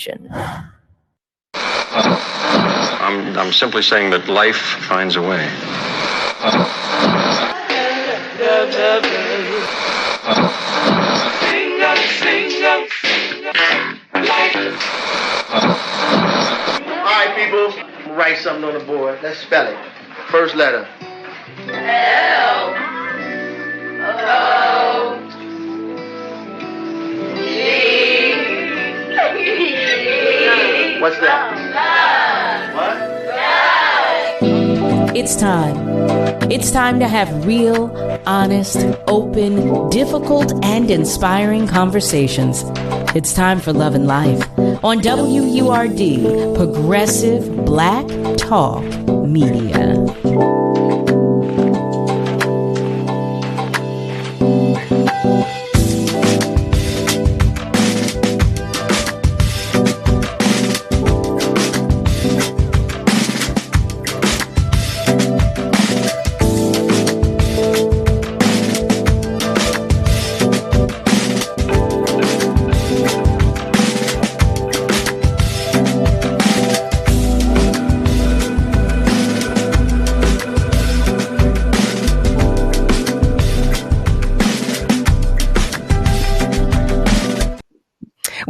I'm simply saying that life finds a way. All right, people, write something on the board. Let's spell it. First letter. L O G. What's that? What? It's time. It's time to have real, honest, open, difficult, and inspiring conversations. It's time for Love and Life on WURD, Progressive Black Talk Media.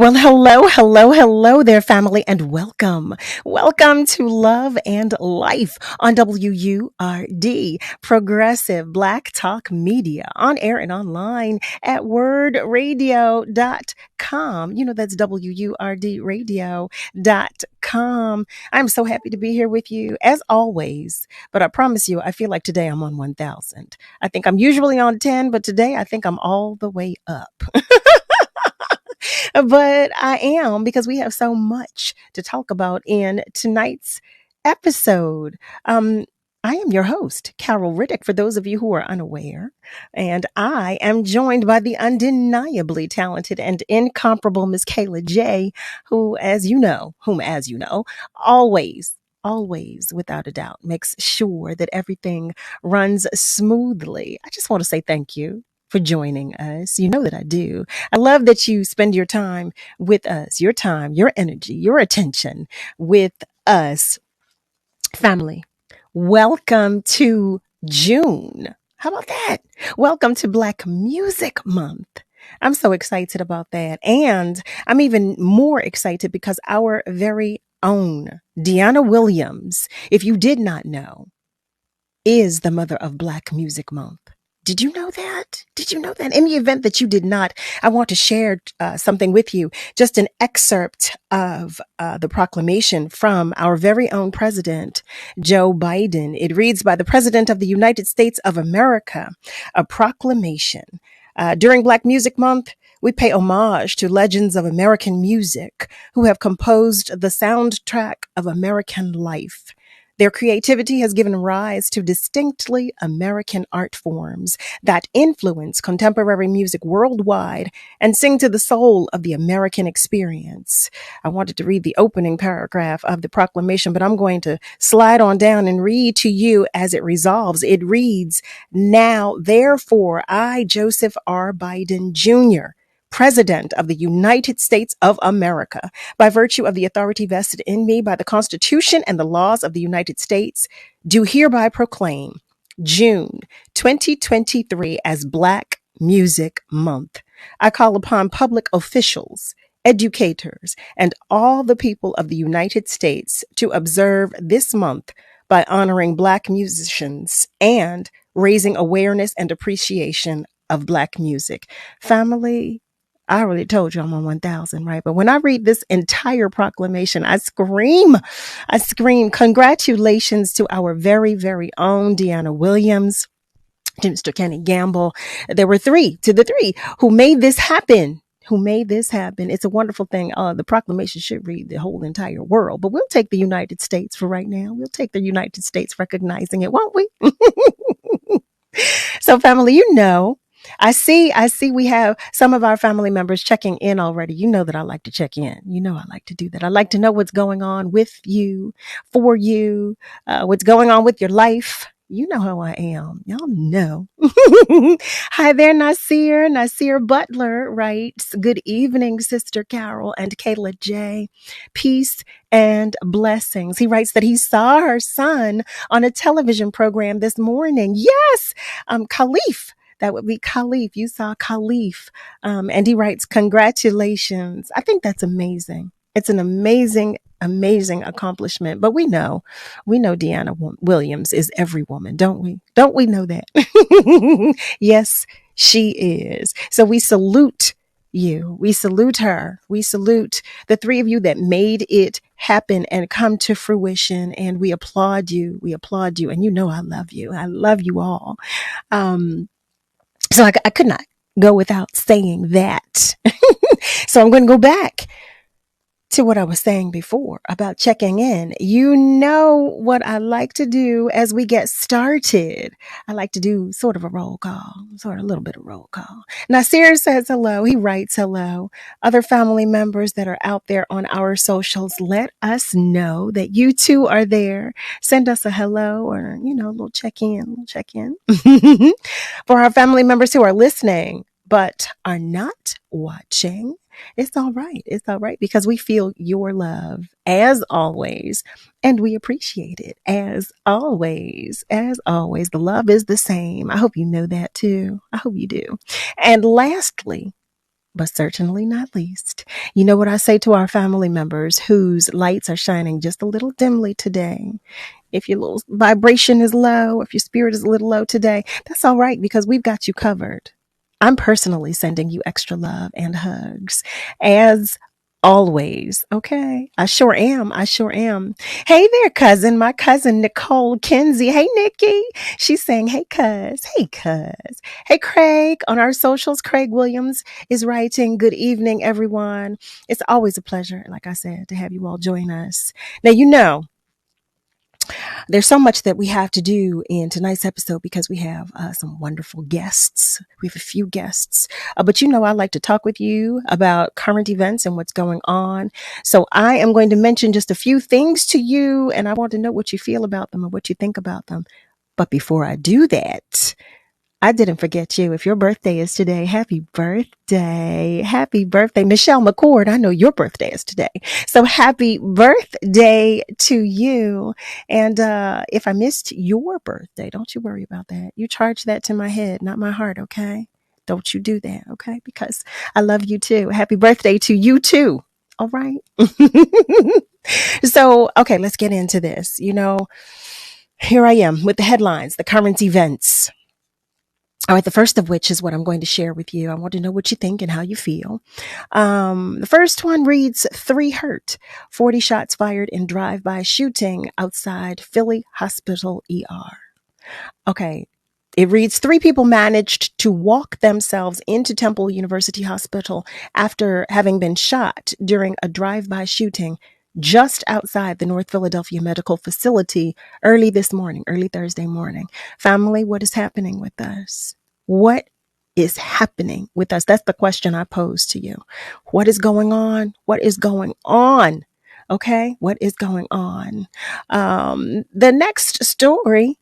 Well, hello there, family, and welcome. Welcome to Love and Life on WURD, Progressive Black Talk Media, on air and online at wordradio.com. You know, that's WURDradio.com. I'm so happy to be here with you, as always, but I promise you, I feel like today I'm on 1,000. I think I'm usually on 10, but today I think I'm all the way up. But I am, because we have so much to talk about in tonight's episode. I am your host, Carol Riddick, for those of you who are unaware, and I am joined by the undeniably talented and incomparable Miss Kayla J, whom, as you know, always, without a doubt, makes sure that everything runs smoothly. I just want to say thank you for joining us. You know that I do. I love that you spend your time with us, your time, your energy, your attention with us. Family, welcome to June. How about that? Welcome to Black Music Month. I'm so excited about that. And I'm even more excited because our very own Deanna Williams, if you did not know, is the mother of Black Music Month. Did you know that? In the event that you did not, I want to share something with you, just an excerpt of the proclamation from our very own president, Joe Biden. It reads, by the President of the United States of America, a proclamation. During Black Music Month, we pay homage to legends of American music who have composed the soundtrack of American life. Their creativity has given rise to distinctly American art forms that influence contemporary music worldwide and sing to the soul of the American experience. I wanted to read the opening paragraph of the proclamation, but I'm going to slide on down and read to you as it resolves. It reads, now, therefore, I, Joseph R. Biden Jr., President of the United States of America, by virtue of the authority vested in me by the Constitution and the laws of the United States, do hereby proclaim June 2023 as Black Music Month. I call upon public officials, educators, and all the people of the United States to observe this month by honoring Black musicians and raising awareness and appreciation of Black music. Family, I already told you I'm on 1,000, right? But when I read this entire proclamation, I scream. Congratulations to our very, very own Deanna Williams, to Mr. Kenny Gamble. There were three who made this happen. It's a wonderful thing. The proclamation should read the whole entire world, but we'll take the United States for right now. We'll take the United States recognizing it, won't we? So family, you know, I see we have some of our family members checking in already. You know that I like to check in. You know I like to do that. I like to know what's going on with you, for you, what's going on with your life, You know how I am. Y'all know. Hi there, Nasir. Nasir Butler writes, good evening, Sister Carol and Kayla J. Peace and blessings. He writes that he saw her son on a television program this morning. Yes, Khalif. That would be Khalif. You saw Khalif. And he writes, congratulations. I think that's amazing. It's an amazing accomplishment. But we know Deanna Williams is every woman, don't we? Don't we know that? Yes, she is. So we salute you. We salute her. We salute the three of you that made it happen and come to fruition. And we applaud you. We applaud you. And you know I love you. I love you all. So I could not go without saying that. So I'm going to go back to what I was saying before about checking in. You know what I like to do as we get started. I like to do sort of a roll call, sort of a little bit of roll call. Nasir says hello. He writes hello. Other family members that are out there on our socials, let us know that you too are there. Send us a hello or, a little check-in. For our family members who are listening but are not watching, it's all right. It's all right because we feel your love as always, and we appreciate it as always. As always, the love is the same. I hope you know that too. I hope you do. And lastly, but certainly not least, you know what I say to our family members whose lights are shining just a little dimly today. If your little vibration is low, if your spirit is a little low today, that's all right because we've got you covered. I'm personally sending you extra love and hugs as always. Okay. I sure am. Hey there, cousin. My cousin, Nicole Kinsey. Hey, Nikki. She's saying, hey, cuz. Hey, cuz. Hey, Craig. On our socials, Craig Williams is writing, good evening, everyone. It's always a pleasure, like I said, to have you all join us. Now, there's so much that we have to do in tonight's episode because we have some wonderful guests. We have a few guests, but I like to talk with you about current events and what's going on. So I am going to mention just a few things to you, and I want to know what you feel about them and what you think about them. But before I do that, I didn't forget you. If your birthday is today, happy birthday. Happy birthday. Michelle McCord, I know your birthday is today. So happy birthday to you. And if I missed your birthday, don't you worry about that. You charge that to my head, not my heart, okay? Don't you do that, okay? Because I love you too. Happy birthday to you too. All right? So, okay, let's get into this. Here I am with the headlines, the current events. All right, the first of which is what I'm going to share with you. I want to know what you think and how you feel. The first one reads, 3 hurt, 40 shots fired in drive-by shooting outside Philly Hospital ER. Okay, it reads, 3 people managed to walk themselves into Temple University Hospital after having been shot during a drive-by shooting just outside the North Philadelphia Medical Facility early Thursday morning. Family, what is happening with us? What is happening with us? That's the question I pose to you. What is going on? What is going on? Okay, what is going on? The next story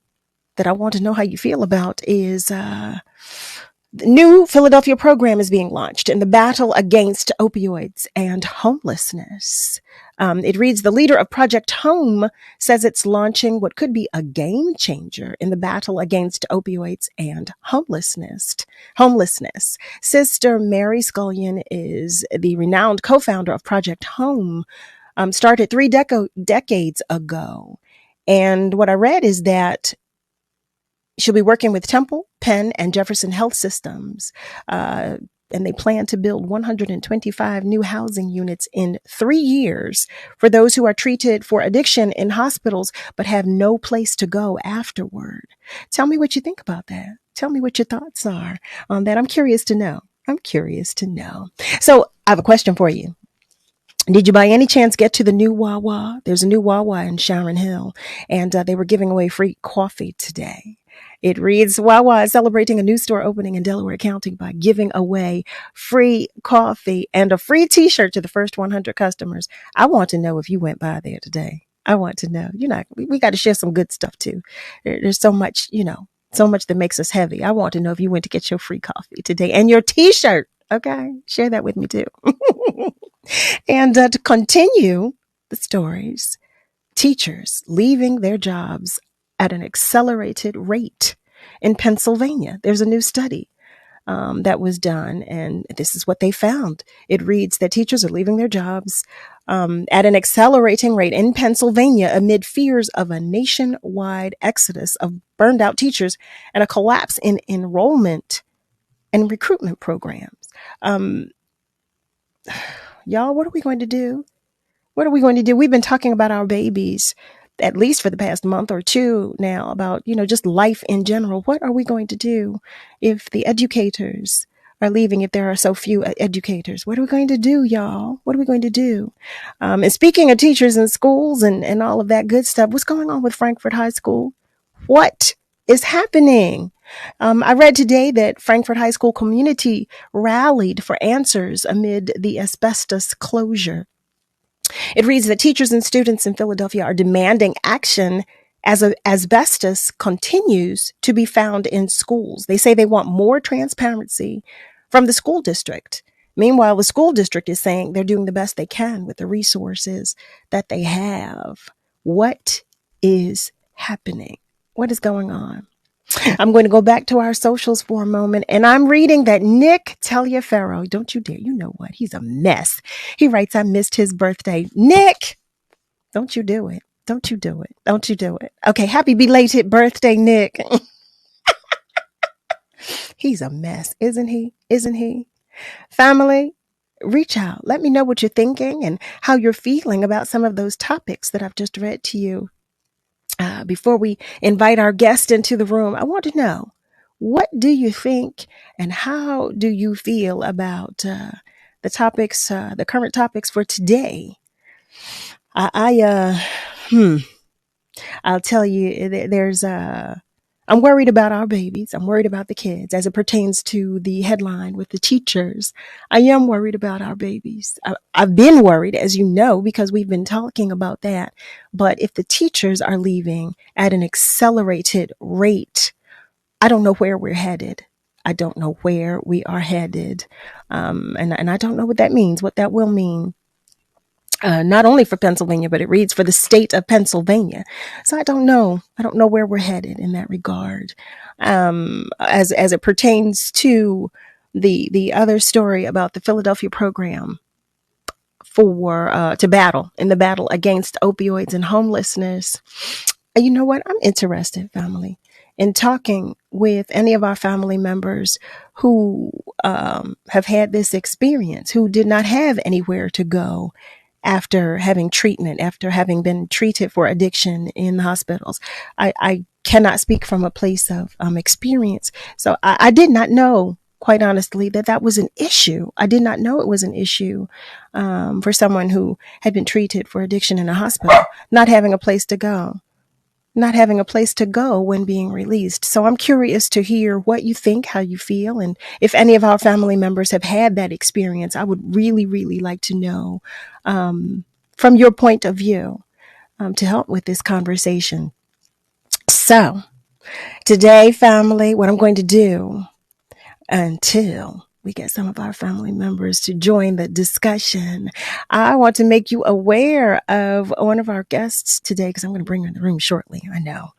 that I want to know how you feel about is the new Philadelphia program is being launched in the battle against opioids and homelessness. It reads, the leader of Project Home says it's launching what could be a game changer in the battle against opioids and homelessness. Sister Mary Scullion is the renowned co-founder of Project Home, started 3 decades ago. And what I read is that she'll be working with Temple, Penn, and Jefferson Health Systems. And they plan to build 125 new housing units in 3 years for those who are treated for addiction in hospitals but have no place to go afterward. Tell me what you think about that. Tell me what your thoughts are on that. I'm curious to know. So I have a question for you. Did you by any chance get to the new Wawa? There's a new Wawa in Sharon Hill, and they were giving away free coffee today. It reads, Wawa is celebrating a new store opening in Delaware County by giving away free coffee and a free t-shirt to the first 100 customers. I want to know if you went by there today. I want to know. We got to share some good stuff too. There's so much, so much that makes us heavy. I want to know if you went to get your free coffee today and your t-shirt. Okay. Share that with me too. And to continue the stories, teachers leaving their jobs at an accelerated rate in Pennsylvania. There's a new study that was done, and this is what they found. It reads that teachers are leaving their jobs at an accelerating rate in Pennsylvania amid fears of a nationwide exodus of burned out teachers and a collapse in enrollment and recruitment programs. Y'all, what are we going to do? What are we going to do? We've been talking about our babies, at least for the past month or two now, about, just life in general. What are we going to do if the educators are leaving, if there are so few educators? What are we going to do, y'all? What are we going to do? And speaking of teachers in schools and all of that good stuff, what's going on with Frankfort High School? What is happening? I read today that Frankfort High School community rallied for answers amid the asbestos closure. It reads that teachers and students in Philadelphia are demanding action as asbestos continues to be found in schools. They say they want more transparency from the school district. Meanwhile, the school district is saying they're doing the best they can with the resources that they have. What is happening? What is going on? I'm going to go back to our socials for a moment, and I'm reading that Nick Taliaferro, don't you dare, you know what? He's a mess. He writes, I missed his birthday. Nick, don't you do it. Don't you do it. Don't you do it. Okay, happy belated birthday, Nick. He's a mess, isn't he? Isn't he? Family, reach out. Let me know what you're thinking and how you're feeling about some of those topics that I've just read to you. Before we invite our guest into the room, I want to know, what do you think and how do you feel about the topics, the current topics for today? I'll tell you, I'm worried about our babies. I'm worried about the kids as it pertains to the headline with the teachers. I am worried about our babies. I've been worried, as you know, because we've been talking about that. But if the teachers are leaving at an accelerated rate, I don't know where we're headed. I don't know where we are headed. And I don't know what that means, what that will mean. Not only for Pennsylvania, but it reads for the state of Pennsylvania. So I don't know where we're headed in that regard. As it pertains to the other story about the Philadelphia program to battle against opioids and homelessness. You know what? I'm interested, family, in talking with any of our family members who have had this experience, who did not have anywhere to go after having treatment, after having been treated for addiction in the hospitals. I cannot speak from a place of experience. So I did not know, quite honestly, that was an issue. I did not know it was an issue for someone who had been treated for addiction in a hospital, not having a place to go. Not having a place to go when being released. So I'm curious to hear what you think, how you feel, and if any of our family members have had that experience. I would really, really like to know from your point of view to help with this conversation. So today, family, what I'm going to do until we get some of our family members to join the discussion, I want to make you aware of one of our guests today, because I'm going to bring her in the room shortly. I know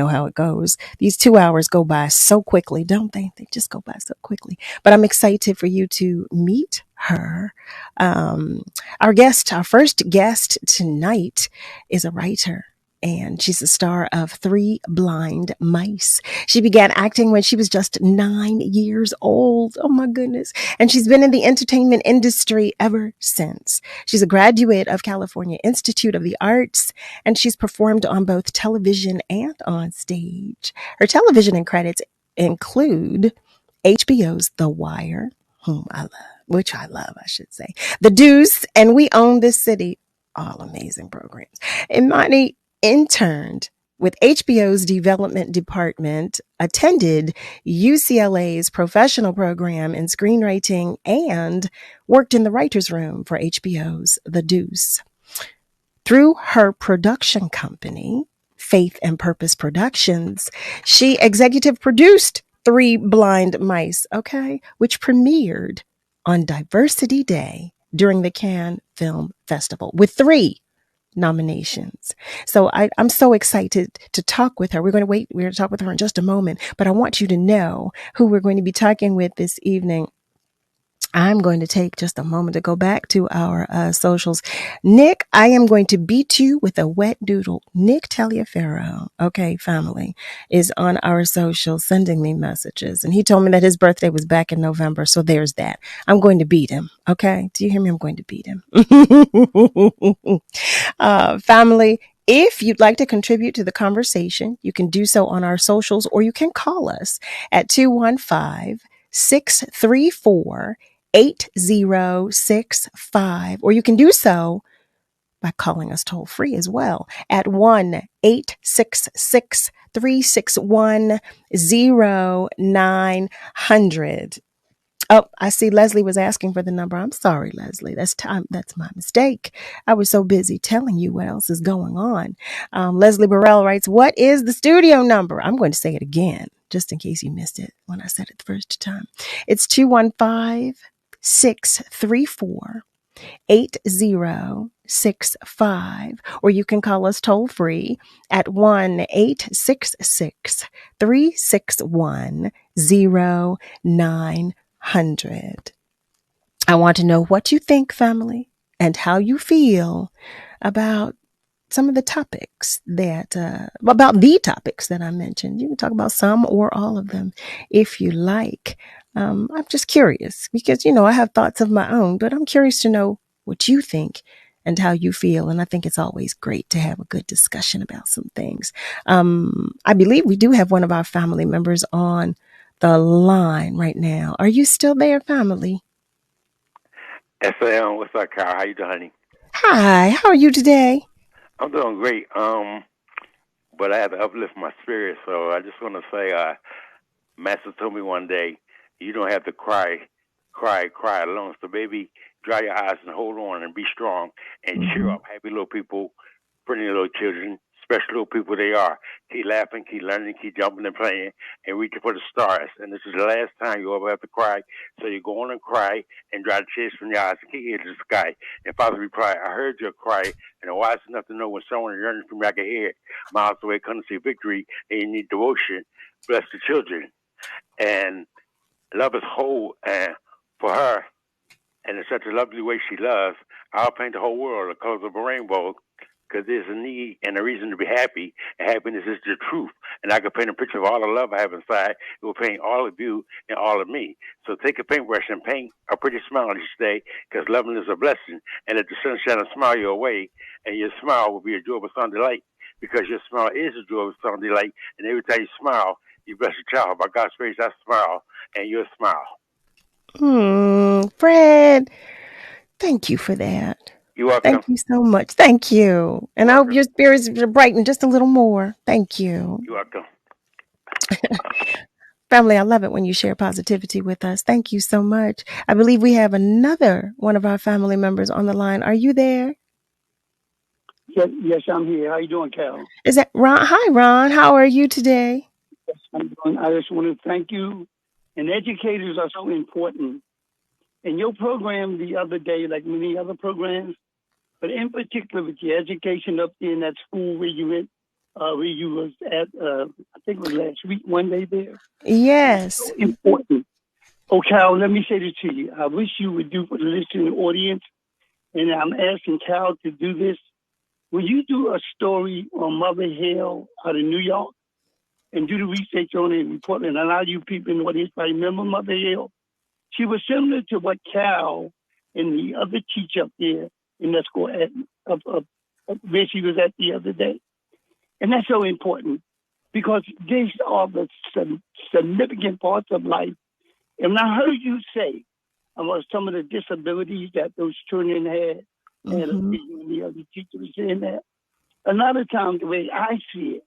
how it goes. These 2 hours go by so quickly, don't they? They just go by so quickly. But I'm excited for you to meet her. Our first guest tonight is a writer. And she's the star of Three Blind Mice. She began acting when she was just 9 years old. Oh my goodness. And she's been in the entertainment industry ever since. She's a graduate of California Institute of the Arts, and she's performed on both television and on stage. Her television credits include HBO's The Wire, I should say, The Deuce, and We Own This City. All amazing programs. IMANI interned with HBO's development department, attended UCLA's professional program in screenwriting, and worked in the writer's room for HBO's The Deuce. Through her production company, Faith and Purpose Productions, she executive produced Three Blind Mice, okay, which premiered on Diversity Day during the Cannes Film Festival with 3 nominations. So I'm so excited to talk with her. We're going to talk with her in just a moment, but I want you to know who we're going to be talking with this evening. I'm going to take just a moment to go back to our socials. Nick, I am going to beat you with a wet doodle. Nick Taliaferro, okay, family, is on our socials sending me messages. And he told me that his birthday was back in November. So there's that. I'm going to beat him. Okay. Do you hear me? I'm going to beat him. Family, if you'd like to contribute to the conversation, you can do so on our socials, or you can call us at 215-634-8065, or you can do so by calling us toll free as well at 1-866-361-0900. Oh, I see Leslie was asking for the number. I'm sorry, Leslie. That's my mistake. I was so busy telling you what else is going on. Leslie Burrell writes, what is the studio number? I'm going to say it again, just in case you missed it when I said it the first time. It's 215-634-8065, or you can call us toll free at 1-866-361-0900. I want to know what you think, family, and how you feel about some of the topics that, about the topics that I mentioned. You can talk about some or all of them if you like. I'm just curious because, I have thoughts of my own, but I'm curious to know what you think and how you feel. And I think it's always great to have a good discussion about some things. I believe we do have one of our family members on the line right now. Are you still there, family? Yes, I am. What's up, Kyle? How you doing, honey? Hi, how are you today? I'm doing great. But I had to uplift my spirit, so I just want to say, Master told me one day, you don't have to cry alone. So, baby, dry your eyes and hold on and be strong and cheer up. Happy little people, pretty little children, special little people they are. Keep laughing, keep learning, keep jumping and playing, and reaching for the stars. And this is the last time you ever have to cry. So you go on and cry and dry the tears from your eyes and keep ears to the sky. And Father replied, I heard your cry, and I'm wise enough to know when someone is yearning for me, I can hear it. Miles away, come to see victory, and you need devotion. Bless the children. And love is whole, and for her, and in such a lovely way she loves, I'll paint the whole world the colors of a rainbow, because there's a need and a reason to be happy, and happiness is the truth. And I can paint a picture of all the love I have inside. It will paint all of you and all of me. So take a paintbrush and paint a pretty smile each day, because loving is a blessing. And let the sunshine and smile your way, and your smile will be a joy of a sun delight, because your smile is a joy of a sun delight. And every time you smile, you bless your child. By God's grace, I smile, and you smile. Fred, thank you for that. You're welcome. Thank you so much. Thank you. And I hope your spirits brighten just a little more. Thank you. You're welcome. Family, I love it when you share positivity with us. Thank you so much. I believe we have another one of our family members on the line. Are you there? Yes, I'm here. How you doing, Cal? Is that Ron? Hi, Ron. How are you today? Yes, I'm doing. I just want to thank you. And educators are so important. In your program the other day, like many other programs, but in particular with your education up there in that school where you went, where you was at, I think it was last week, one day there. Yes. So important. Oh, Cal, let me say this to you. I wish you would do for the listening audience, and I'm asking Cal to do this. Will you do a story on Mother Hill out of New York and do the research on it and report it and allow you people in the audience to remember Mother Hill? She was similar to what Cal and the other teacher up there in that school where she was at the other day. And that's so important because these are the significant parts of life. And when I heard you say about some of the disabilities that those children had, and the other teacher was saying that, a lot of times the way I see it,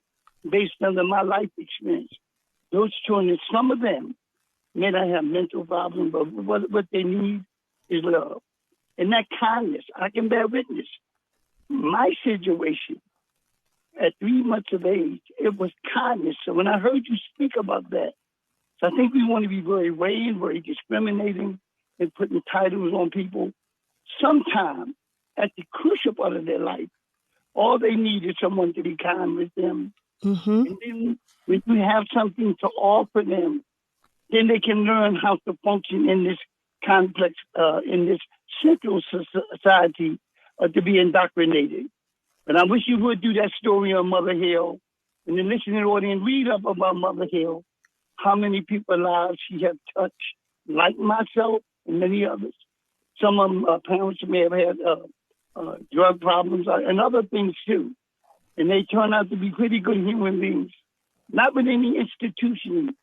based on my life experience, those children, some of them may not have mental problems, but what they need is love. And that kindness, I can bear witness My situation at 3 months of age, it was kindness. So when I heard you speak about that, so I think we want to be very vain, very discriminating, and putting titles on people. Sometimes, at the crucial part of their life, all they need is someone to be kind with them. Mm-hmm. And then when you have something to offer them, then they can learn how to function in this complex, in this central society, to be indoctrinated. But I wish you would do that story on Mother Hill, and the listening audience read up about Mother Hill, how many people's lives she has touched, like myself and many others. Some of them parents may have had drug problems and other things too, and they turn out to be pretty good human beings, not with any institution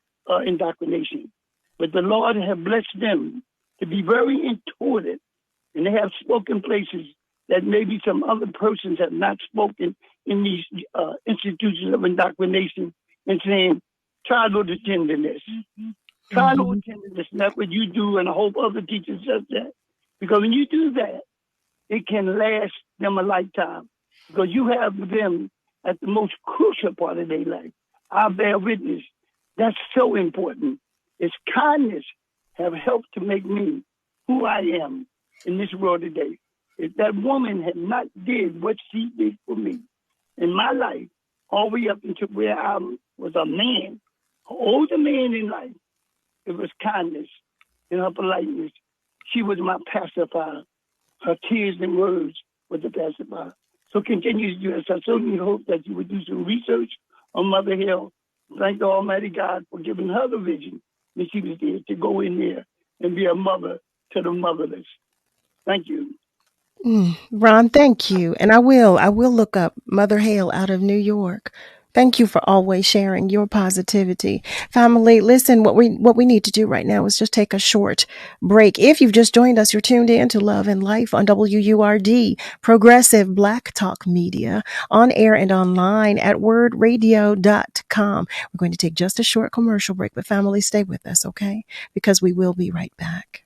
indoctrination, but the Lord have blessed them to be very intuitive, and they have spoken places that maybe some other persons have not spoken in these institutions of indoctrination, and saying, try a little tenderness. Try a little tenderness, and that's what you do, and I hope other teachers does that. Because when you do that, it can last them a lifetime. Because you have them at the most crucial part of their life. I bear witness. That's so important. It's kindness have helped to make me who I am in this world today. If that woman had not did what she did for me in my life, all the way up until where I was a man, an older man in life, it was kindness and her politeness. She was my pacifier. Her tears and words were the pacifier. So continue to do this. I certainly hope that you would do some research on Mother Hill. Thank the Almighty God for giving her the vision that she was there to go in there and be a mother to the motherless. Thank you. Ron, thank you. And I will look up Mother Hale out of New York. Thank you for always sharing your positivity. Family, listen, what we need to do right now is just take a short break. If you've just joined us, you're tuned in to Love and Life on WURD, Progressive Black Talk Media, on air and online at wordradio.com. We're going to take just a short commercial break, but family, stay with us, okay? Because we will be right back.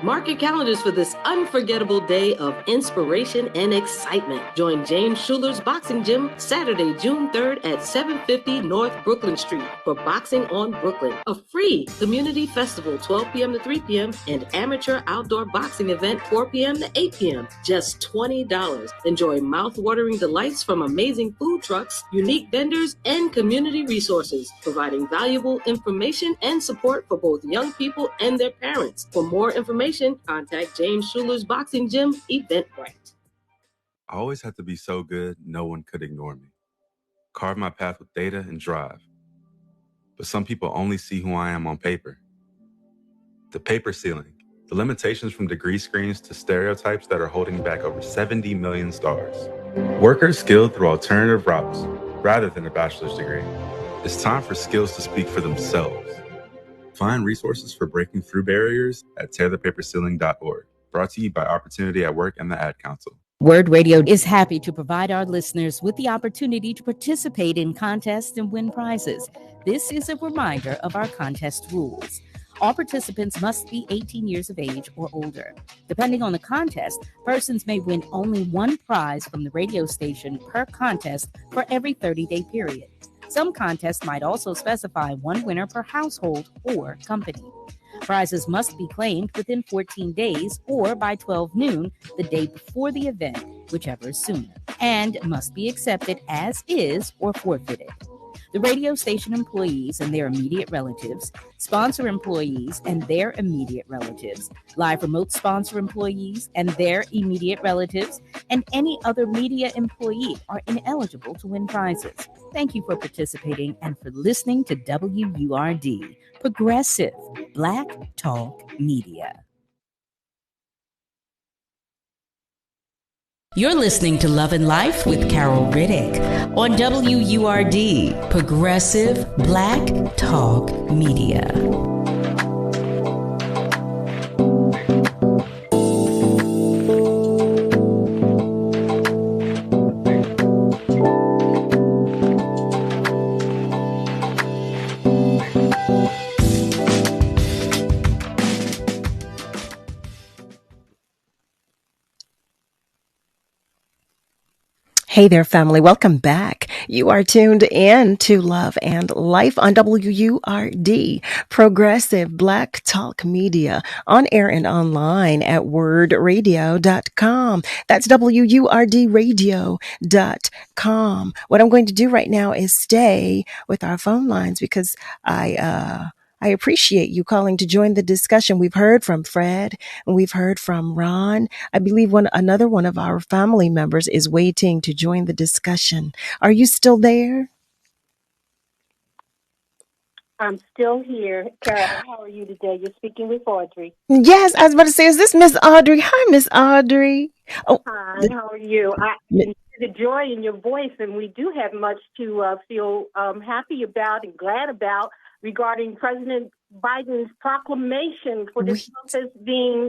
Mark your calendars for this unforgettable day of inspiration and excitement. Join James Schuler's Boxing Gym Saturday, June 3rd at 750 North Brooklyn Street for Boxing on Brooklyn, a free community festival 12 p.m. to 3 p.m. and amateur outdoor boxing event 4 p.m. to 8 p.m. Just $20. Enjoy mouth-watering delights from amazing food trucks, unique vendors, and community resources, providing valuable information and support for both young people and their parents. For more information, contact James Schuler's Boxing Gym, Eventbrite. I always had to be so good, no one could ignore me. Carve my path with data and drive. But some people only see who I am on paper. The paper ceiling, the limitations from degree screens to stereotypes that are holding back over 70 million stars. Workers skilled through alternative routes, rather than a bachelor's degree. It's time for skills to speak for themselves. Find resources for breaking through barriers at tearthepaperceiling.org. Brought to you by Opportunity at Work and the Ad Council. Word Radio is happy to provide our listeners with the opportunity to participate in contests and win prizes. This is a reminder of our contest rules. All participants must be 18 years of age or older. Depending on the contest, persons may win only one prize from the radio station per contest for every 30-day period. Some contests might also specify one winner per household or company. Prizes must be claimed within 14 days or by 12 noon the day before the event, whichever is sooner, and must be accepted as is or forfeited. The radio station employees and their immediate relatives, sponsor employees and their immediate relatives, live remote sponsor employees and their immediate relatives, and any other media employee are ineligible to win prizes. Thank you for participating and for listening to WURD, Progressive Black Talk Media. You're listening to Love and Life with Carol Riddick on WURD, Progressive Black Talk Media. Hey there, family. Welcome back. You are tuned in to Love and Life on WURD, Progressive Black Talk Media, on air and online at wordradio.com. That's WURDradio.com. What I'm going to do right now is stay with our phone lines because I appreciate you calling to join the discussion. We've heard from Fred and we've heard from Ron. I believe another one of our family members is waiting to join the discussion. Are you still there? I'm still here. Carol, how are you today? You're speaking with Audrey. Yes, I was about to say, is this Miss Audrey? Hi, Miss Audrey. Oh, Hi, how are you? I hear the joy in your voice, and we do have much to feel happy about and glad about regarding President Biden's proclamation for this month as being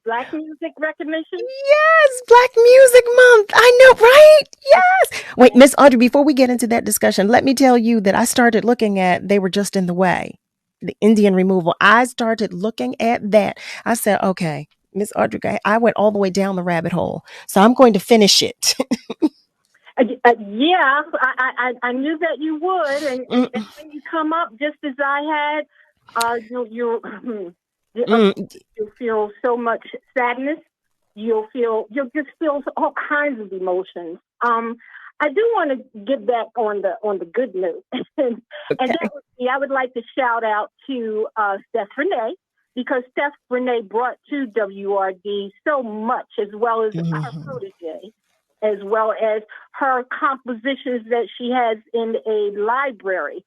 Black Music Recognition. Yes, Black Music Month. I know, right? Yes. Wait, Miss Audrey, before we get into that discussion, let me tell you that I started looking at They Were Just in the Way, the Indian removal. I started looking at that. I said, okay, Miss Audrey, I went all the way down the rabbit hole. So I'm going to finish it. Yeah, I knew that you would, and when you come up, just as I had, you'll feel so much sadness. You'll just feel all kinds of emotions. I do want to get back on the good note, and that would be, I would like to shout out to Steph Renee, because Steph Renee brought to WRD so much, as well as her protege, as well as her compositions that she has in a library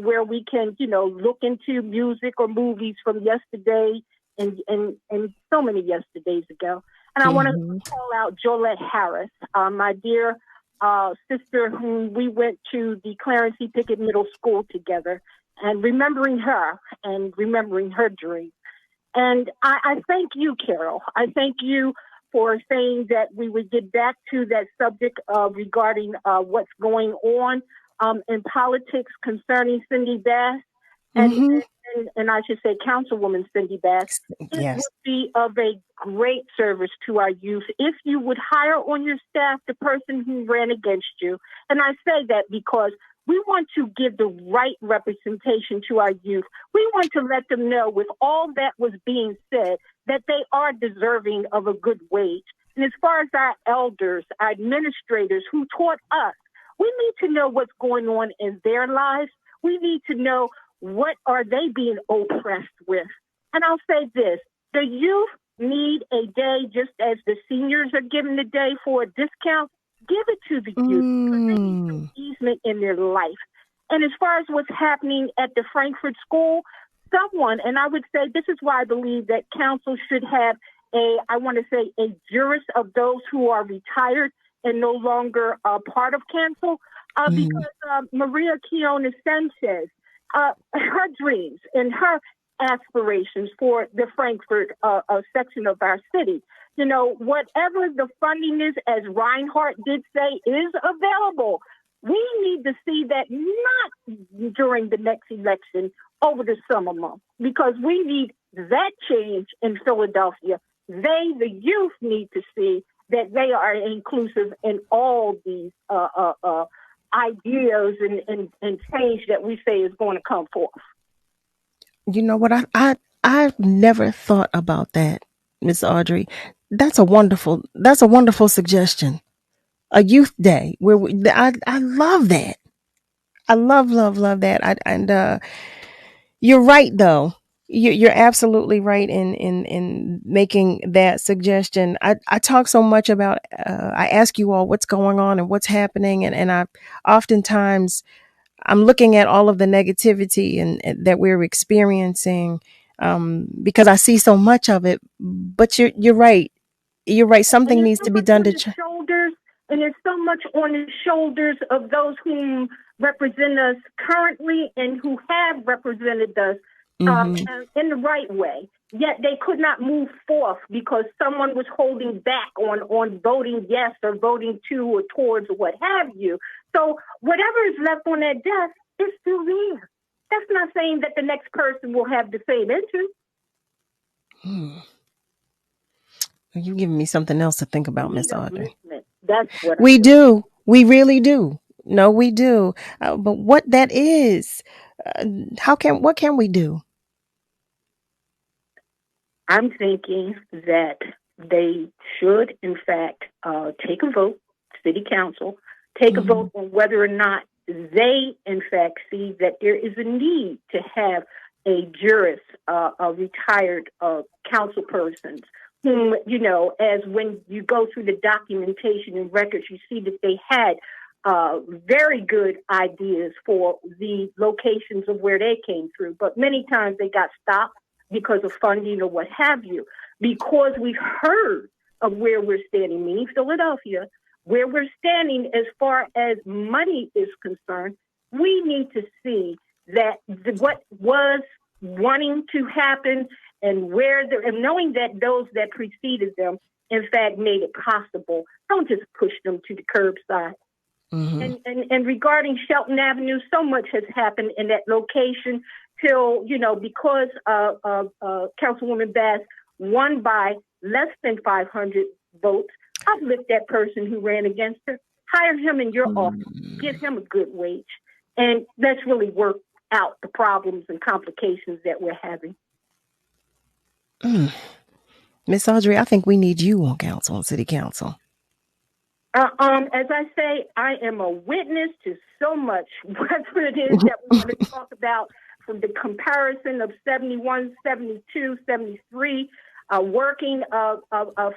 where we can, look into music or movies from yesterday and so many yesterdays ago. And I want to call out Jolette Harris, my dear sister, whom we went to the Clarence E. Pickett Middle School together, and remembering her and remembering her dream. And I thank you, Carol. I thank you for saying that we would get back to that subject regarding what's going on in politics concerning Cindy Bass and I should say Councilwoman Cindy Bass. It would be of a great service to our youth if you would hire on your staff the person who ran against you. And I say that because we want to give the right representation to our youth. We want to let them know, with all that was being said, that they are deserving of a good wage. And as far as our elders, our administrators who taught us, we need to know what's going on in their lives. We need to know what are they being oppressed with. And I'll say this, the youth need a day just as the seniors are given the day for a discount. Give it to the youth, because they need some easement in their life. And as far as what's happening at the Frankfurt School, someone, and I would say this is why I believe that council should have a jurist of those who are retired and no longer part of council, because Maria Quiona Sanchez, her dreams and her aspirations for the Frankfurt section of our city. Whatever the funding is, as Reinhardt did say, is available. We need to see that not during the next election, over the summer months, because we need that change in Philadelphia. The youth, need to see that they are inclusive in all these ideas and change that we say is going to come forth. You know what? I've never thought about that, Miss Audrey. That's a wonderful suggestion. A youth day where I love that. I love that. You're right though. You're absolutely right in making that suggestion. I talk so much about, I ask you all what's going on and what's happening. And I oftentimes I'm looking at all of the negativity and that we're experiencing, because I see so much of it, but you're right. You're right. Something needs to be done to shoulders, and there's so much on the shoulders of those who represent us currently and who have represented us in the right way. Yet they could not move forth because someone was holding back on voting yes or voting to or towards or what have you. So whatever is left on that desk is still there. That's not saying that the next person will have the same interest. You're giving me something else to think about, Miss Audrey. That's what we do. We really do. No, we do. But what that is, what can we do? I'm thinking that they should, in fact, take a vote, city council, take a vote on whether or not they, in fact, see that there is a need to have a jurist, a retired council persons, whom, as when you go through the documentation and records, you see that they had very good ideas for the locations of where they came through. But many times they got stopped because of funding or what have you. Because we've heard of where we're standing, meaning Philadelphia, where we're standing as far as money is concerned, we need to see that what was wanting to happen and and knowing that those that preceded them, in fact, made it possible. Don't just push them to the curbside. And regarding Shelton Avenue, so much has happened in that location till, because Councilwoman Bass won by less than 500 votes, uplift that person who ran against her, hire him in your office, give him a good wage, and let's really work out the problems and complications that we're having. Miss Audrey, I think we need you on city council. As I say, I am a witness to so much, whatever it is that we want to talk about, from the comparison of 71, 72, 73, working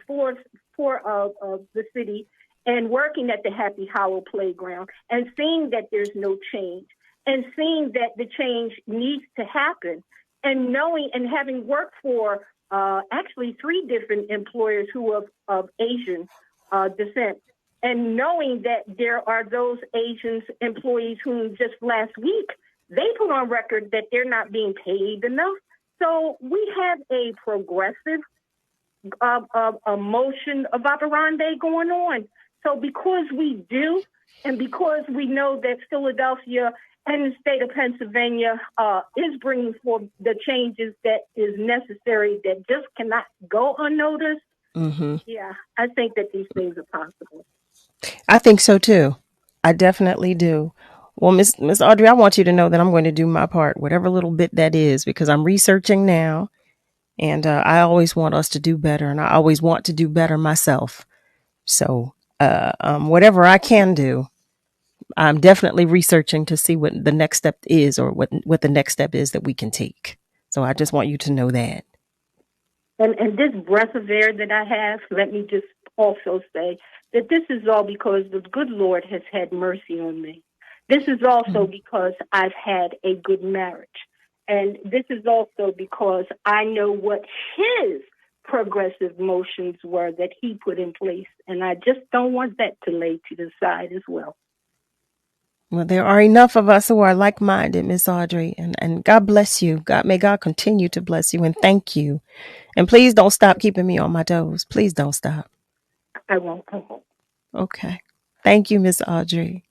for the city and working at the Happy Hollow Playground and seeing that there's no change and seeing that the change needs to happen and knowing and having worked for actually 3 different employers who are of Asian descent. And knowing that there are those Asian employees who just last week, they put on record that they're not being paid enough. So we have a progressive motion of operandi going on. So because we do, and because we know that Philadelphia and the state of Pennsylvania is bringing forth the changes that is necessary that just cannot go unnoticed, yeah, I think that these things are possible. I think so too. I definitely do. Well, Miss Audrey, I want you to know that I'm going to do my part, whatever little bit that is, because I'm researching now, and I always want us to do better, and I always want to do better myself. So, whatever I can do, I'm definitely researching to see what the next step is, or what the next step is that we can take. So, I just want you to know that. And this breath of air that I have, let me just also say that this is all because the good Lord has had mercy on me. This is also because I've had a good marriage. And this is also because I know what his progressive motions were that he put in place. And I just don't want that to lay to the side as well. Well, there are enough of us who are like-minded, Miss Audrey, and God bless you. May God continue to bless you, and thank you. And please don't stop keeping me on my toes. Please don't stop. I won't. Okay. Thank you, Miss Audrey.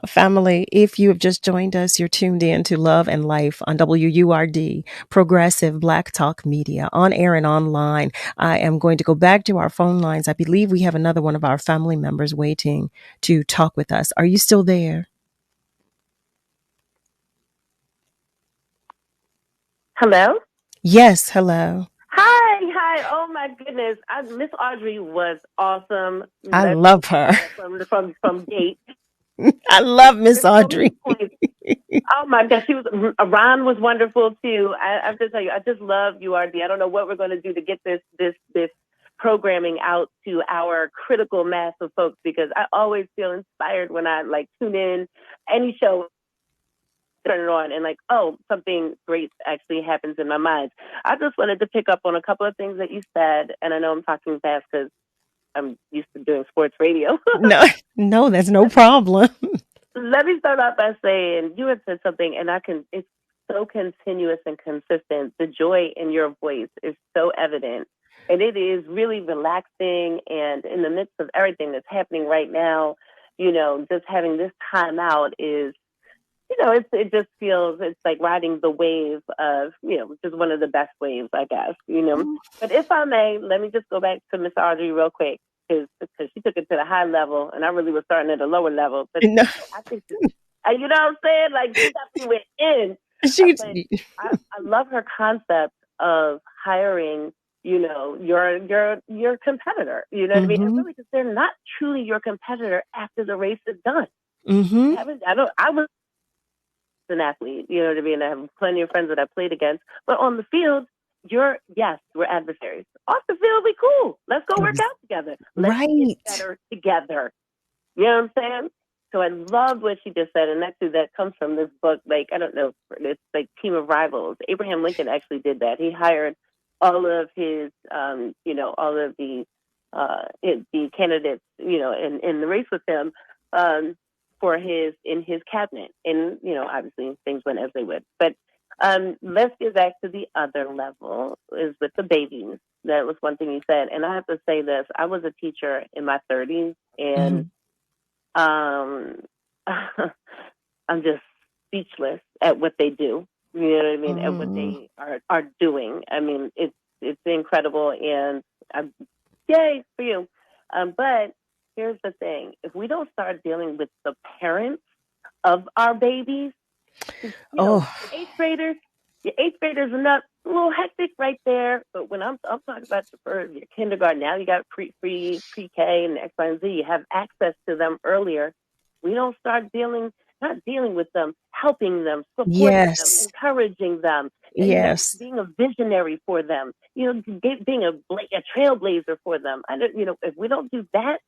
Family, if you have just joined us, you're tuned in to Love and Life on WURD, Progressive Black Talk Media, on air and online. I am going to go back to our phone lines. I believe we have another one of our family members waiting to talk with us. Are you still there? Hello? Yes, hello. Hi. Oh my goodness. Miss Audrey was awesome. I love her. From gate. I love Miss Audrey. Oh my gosh, Ron was wonderful too. I have to tell you, I just love URD. I don't know what we're going to do to get this programming out to our critical mass of folks, because I always feel inspired when I tune in any show, turn it on, and something great actually happens in my mind. I just wanted to pick up on a couple of things that you said, and I know I'm talking fast because I'm used to doing sports radio. No, that's no problem. Let me start out by saying you had said something, and it's so continuous and consistent. The joy in your voice is so evident, and it is really relaxing. And in the midst of everything that's happening right now, just having this time out is, it just feels, it's like riding the wave of, which is one of the best waves, I guess, But if I may, let me just go back to Miss Audrey real quick, because she took it to the high level, and I really was starting at the lower level. But No. I think, you know what I'm saying? Like, she definitely went in. I love her concept of hiring, you know, your competitor. You know what I mean? And really, because they're not truly your competitor after the race is done. I was an athlete, you know what I mean? I have plenty of friends that I played against, but on the field, we're adversaries. Off the field, we cool. Let's go work out together. Let's get better together. You know what I'm saying? So I love what she just said, and actually that comes from this book. Like, I don't know, it's like Team of Rivals. Abraham Lincoln actually did that. He hired all of his, you know, all of the candidates, you know, in the race with him, in his cabinet. And, you know, obviously things went as they would. But let's get back to the other level, is with the babies. That was one thing you said. And I have to say this, I was a teacher in my 30s, and I'm just speechless at what they do. You know what I mean? At what they are doing. I mean, it's incredible, and yay for you. But here's the thing: if we don't start dealing with the parents of our babies, you know, your eighth graders are not a little hectic right there. But when I'm talking about your kindergarten, now you got pre-K and X, Y, and Z. You have access to them earlier. We don't start not dealing with them, helping them, supporting them, encouraging them, you know, being a visionary for them, you know, being a trailblazer for them. You know, if we don't do that,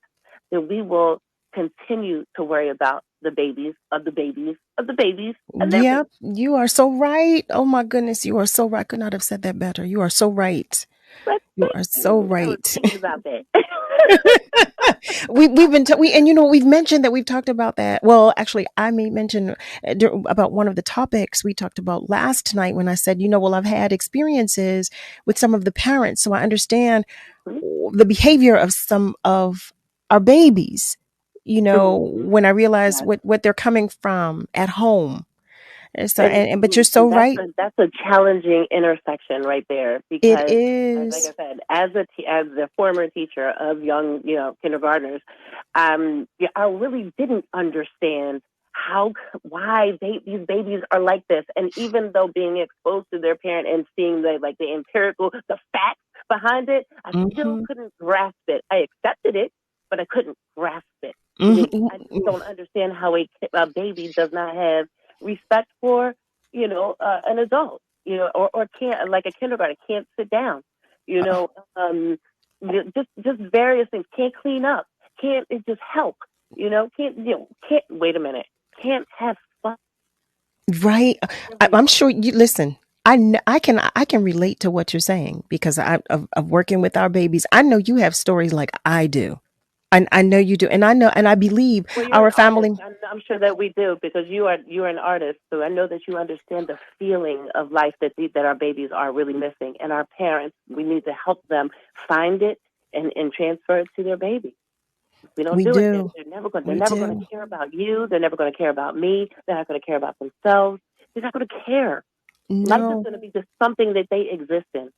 then we will continue to worry about the babies of the babies of the babies. Yep, you are so right. Oh my goodness, you are so right. I could not have said that better. You are so right. You are so right. I was thinking about that. We've been and you know, we've mentioned that, we've talked about that. Well, actually, I may mention about one of the topics we talked about last night when I said, you know, well, I've had experiences with some of the parents, so I understand the behavior of some of our babies. You know, when I realize what they're coming from at home. So, but you're so right. That's a challenging intersection right there, because it is. Like I said, as a former teacher of young, you know, kindergartners, I really didn't understand why these babies are like this. And even though being exposed to their parent and seeing the facts behind it, I still couldn't grasp it. I accepted it, but I couldn't grasp it. I just don't understand how a baby does not have respect for, you know, an adult, you know, or can't, like a kindergarten, can't sit down, you know, just various things, can't clean up, can't just help, you know, can't wait a minute, can't have fun. Right. I'm sure you listen. I can relate to what you're saying, because of working with our babies. I know you have stories like I do. I know you do, and I believe our family. I'm sure that we do, because you're an artist, so I know that you understand the feeling of life that our babies are really missing, and our parents, we need to help them find it and transfer it to their baby. If we don't do it, they're never going to care about you. They're never going to care about me. They're not going to care about themselves. They're not going to care. No. Life is going to be just something that they exist in.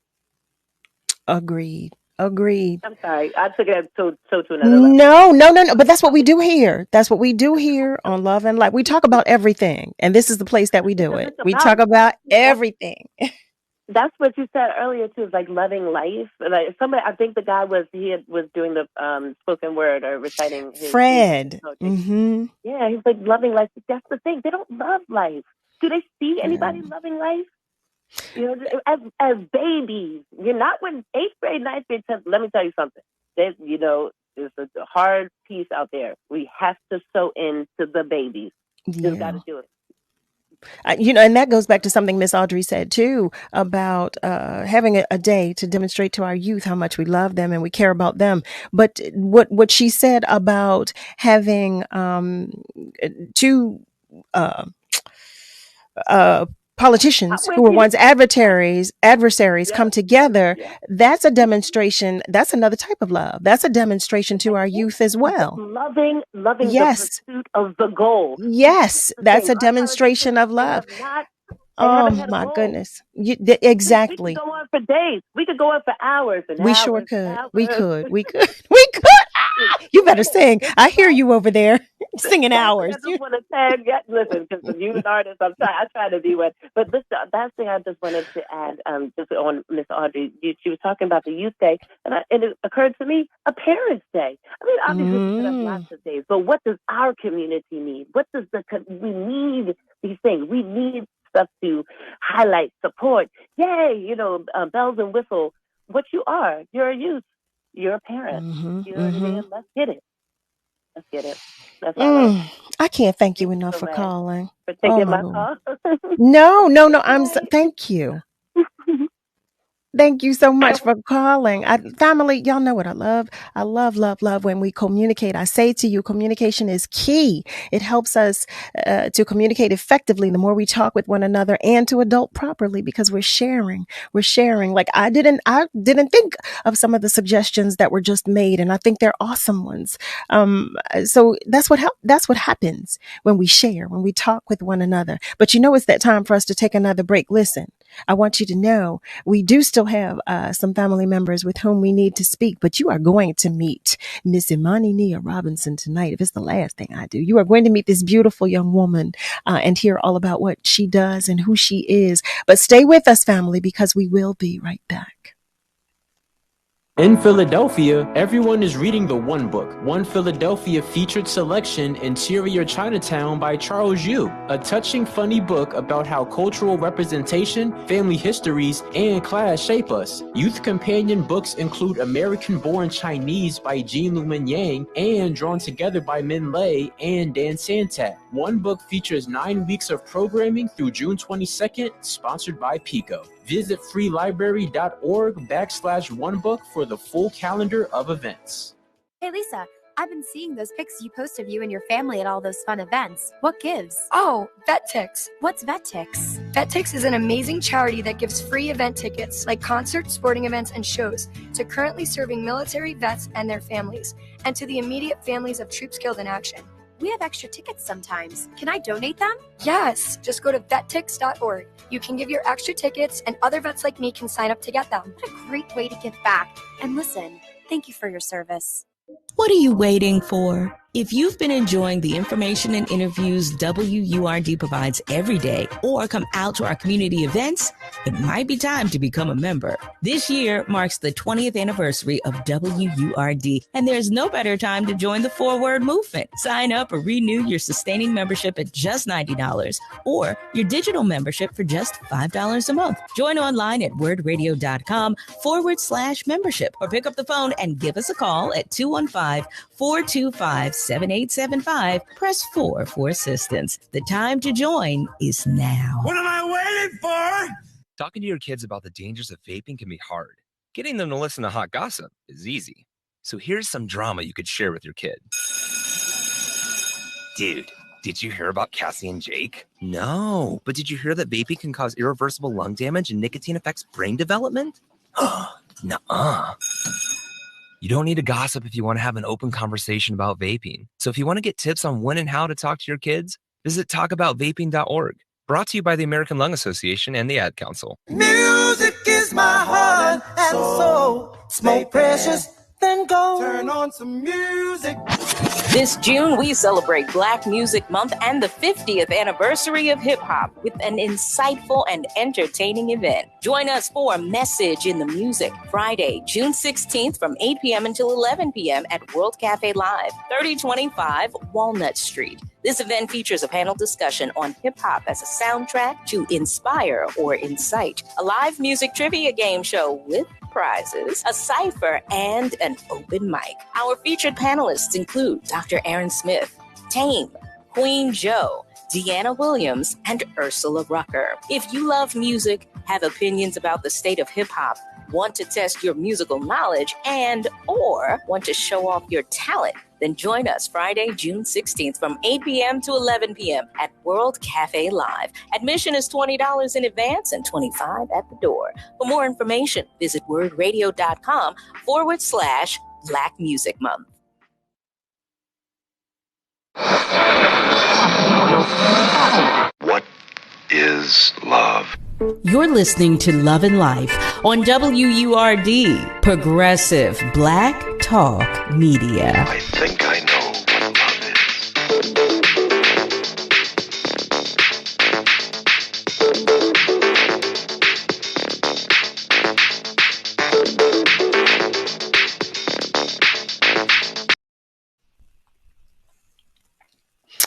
Agreed. I'm sorry. I took it to another level. No. But that's what we do here. That's what we do here on Love and Light. We talk about everything. And this is the place that we do it. We talk about everything. That's what you said earlier too, is like loving life. Like somebody, I think the guy was doing the spoken word or reciting his Fred. Yeah, he's like loving life. That's the thing. They don't love life. Do they see anybody loving life? You know, as babies, you're not when 8th grade, 9th grade, 10th. Let me tell you something. There's a hard piece out there. We have to sew into the babies. Just got to do it. You know, and that goes back to something Miss Audrey said too, about having a day to demonstrate to our youth how much we love them and we care about them. But what she said about having two politicians who were once adversaries come together, that's a demonstration. That's another type of love. That's a demonstration to our youth as well. Loving the pursuit of the goal. Yes, that's a demonstration of love. Oh my goodness. Exactly. We could go on for days. We could go on for hours and we hours. Sure could. Hours. We could. You better sing. I hear you over there singing hours. I just want to tag. Listen, because you're an artist, I try to be one. But this, last thing I just wanted to add, just on Miss Audrey, she was talking about the Youth Day, and it occurred to me, a Parents' Day. I mean, obviously we have lots of days, but what does our community need? What does we need these things? We need stuff to highlight, support. Yay, bells and whistles. What you are, you're a youth. You're a parent. You know what I mean? Let's get it. Let's get it. That's all. I can't thank you enough for calling. For taking my call. No. Thank you. Thank you so much for calling. Family, y'all know what I love. I love when we communicate. I say to you, communication is key. It helps us to communicate effectively the more we talk with one another and to adult properly because we're sharing. Like I didn't think of some of the suggestions that were just made, and I think they're awesome ones. So that's what happens when we share, when we talk with one another. But it's that time for us to take another break. Listen, I want you to know we do still have some family members with whom we need to speak, but you are going to meet Miss IMANI Nia Robinson tonight. If it's the last thing I do, you are going to meet this beautiful young woman and hear all about what she does and who she is. But stay with us, family, because we will be right back. In Philadelphia, everyone is reading the One Book, One Philadelphia featured selection, Interior Chinatown by Charles Yu, a touching, funny book about how cultural representation, family histories, and class shape us. Youth companion books include American-Born Chinese by Jean Lumen Yang and Drawn Together by Min Lei and Dan Santat. One Book features 9 weeks of programming through June 22nd, sponsored by Pico. Visit freelibrary.org/onebook for the full calendar of events. Hey Lisa, I've been seeing those pics you post of you and your family at all those fun events. What gives? Oh, VetTix. What's VetTix? VetTix is an amazing charity that gives free event tickets like concerts, sporting events, and shows to currently serving military vets and their families, and to the immediate families of troops killed in action. We have extra tickets sometimes. Can I donate them? Yes, just go to vettix.org. You can give your extra tickets, and other vets like me can sign up to get them. What a great way to give back. And listen, thank you for your service. What are you waiting for? If you've been enjoying the information and interviews WURD provides every day or come out to our community events, it might be time to become a member. This year marks the 20th anniversary of WURD, and there's no better time to join the forward movement. Sign up or renew your sustaining membership at just $90 or your digital membership for just $5 a month. Join online at wordradio.com/membership or pick up the phone and give us a call at 215-425-7875. Press 4 for assistance. The time to join is now. What am I waiting for? Talking to your kids about the dangers of vaping can be hard. Getting them to listen to hot gossip is easy. So here's some drama you could share with your kid. Dude, did you hear about Cassie and Jake? No, but did you hear that vaping can cause irreversible lung damage and nicotine affects brain development? Nuh-uh. You don't need to gossip if you want to have an open conversation about vaping. So if you want to get tips on when and how to talk to your kids, visit talkaboutvaping.org. Brought to you by the American Lung Association and the Ad Council. Music is my heart and soul. It's more precious than gold. Turn on some music. This June, we celebrate Black Music Month and the 50th anniversary of hip-hop with an insightful and entertaining event. Join us for a Message in the Music, Friday, June 16th from 8 p.m. until 11 p.m. at World Cafe Live, 3025 Walnut Street. This event features a panel discussion on hip-hop as a soundtrack to inspire or incite, a live music trivia game show with prizes, a cipher, and an open mic. Our featured panelists include Dr. Aaron Smith, Tame, Queen Joe, Deanna Williams, and Ursula Rucker. If you love music, have opinions about the state of hip-hop, want to test your musical knowledge, or want to show off your talent, then join us Friday, June 16th from 8 p.m. to 11 p.m. at World Cafe Live. Admission is $20 in advance and $25 at the door. For more information, visit wordradio.com/Black Music Month. What is love? You're listening to Love and Life on WURD, Progressive Black Talk Media. I think I know what love is.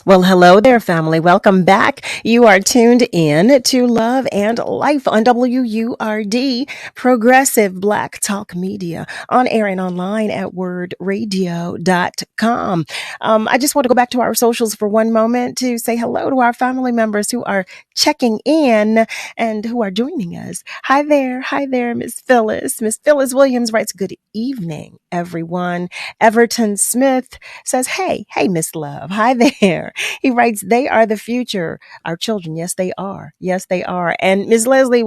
Well, hello there, family. Welcome back. You are tuned in to Love and Life on WURD, Progressive Black Talk Media, on air and online at wordradio.com. I just want to go back to our socials for one moment to say hello to our family members who are checking in and who are joining us. Hi there, Miss Phyllis. Miss Phyllis Williams writes, good evening, everyone. Everton Smith says, hey, Miss Love. Hi there. He writes, they are the future. Our children. Yes, they are. Yes, they are. And Ms. Leslie,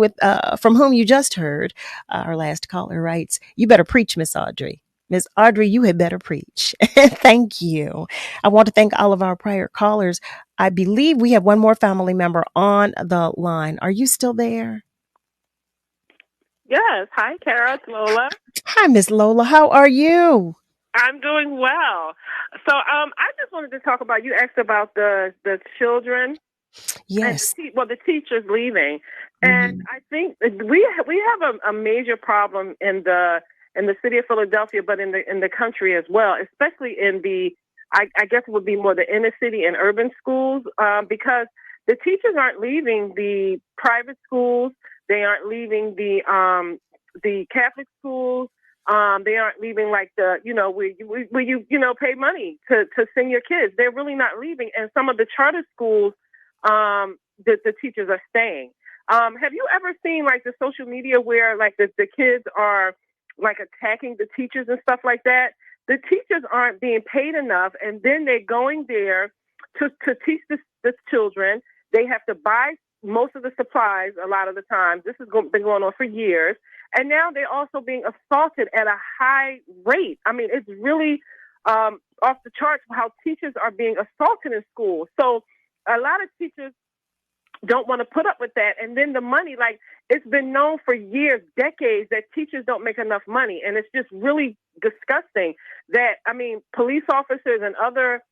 from whom you just heard, our last caller writes, you better preach, Miss Audrey. Miss Audrey, you had better preach. Thank you. I want to thank all of our prior callers. I believe we have one more family member on the line. Are you still there? Yes. Hi, Kara. It's Lola. Hi, Miss Lola. How are you? I'm doing well. So I just wanted to talk about, you asked about the children. Yes. And the teachers leaving. And I think we have a major problem in the city of Philadelphia, but in the country as well, especially in I guess it would be more the inner city and urban schools, because the teachers aren't leaving the private schools. They aren't leaving the Catholic schools. They aren't leaving like where you pay money to send your kids. They're really not leaving. And some of the charter schools, the teachers are staying. Have you ever seen like the social media where like the kids are like attacking the teachers and stuff like that? The teachers aren't being paid enough, and then they're going there to teach the children. They have to buy most of the supplies a lot of the time. This has been going on for years. And now they're also being assaulted at a high rate. I mean, it's really off the charts how teachers are being assaulted in school. So a lot of teachers don't want to put up with that. And then the money, like it's been known for years, decades, that teachers don't make enough money. And it's just really disgusting that, I mean, police officers and other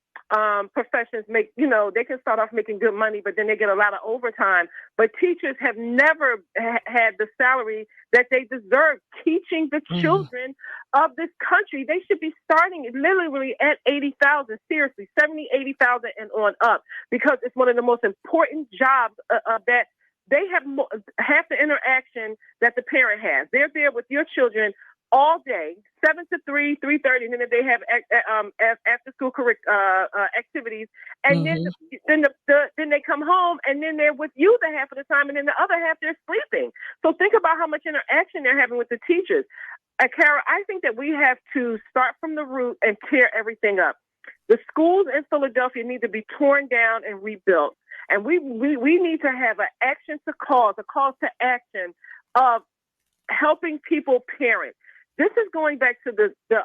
professions make, they can start off making good money, but then they get a lot of overtime. But teachers have never had the salary that they deserve teaching the children of this country. They should be starting literally at 80,000, seriously, 70, 80,000 and on up, because it's one of the most important jobs that they have half the interaction that the parent has. They're there with your children all day, 7 to 3, 3:30, and then if they have after school activities, and then they come home, and then they're with you the half of the time, and then the other half they're sleeping. So think about how much interaction they're having with the teachers. Kara, I think that we have to start from the root and tear everything up. The schools in Philadelphia need to be torn down and rebuilt, and we need to have a call to action of helping people parent. This is going back to the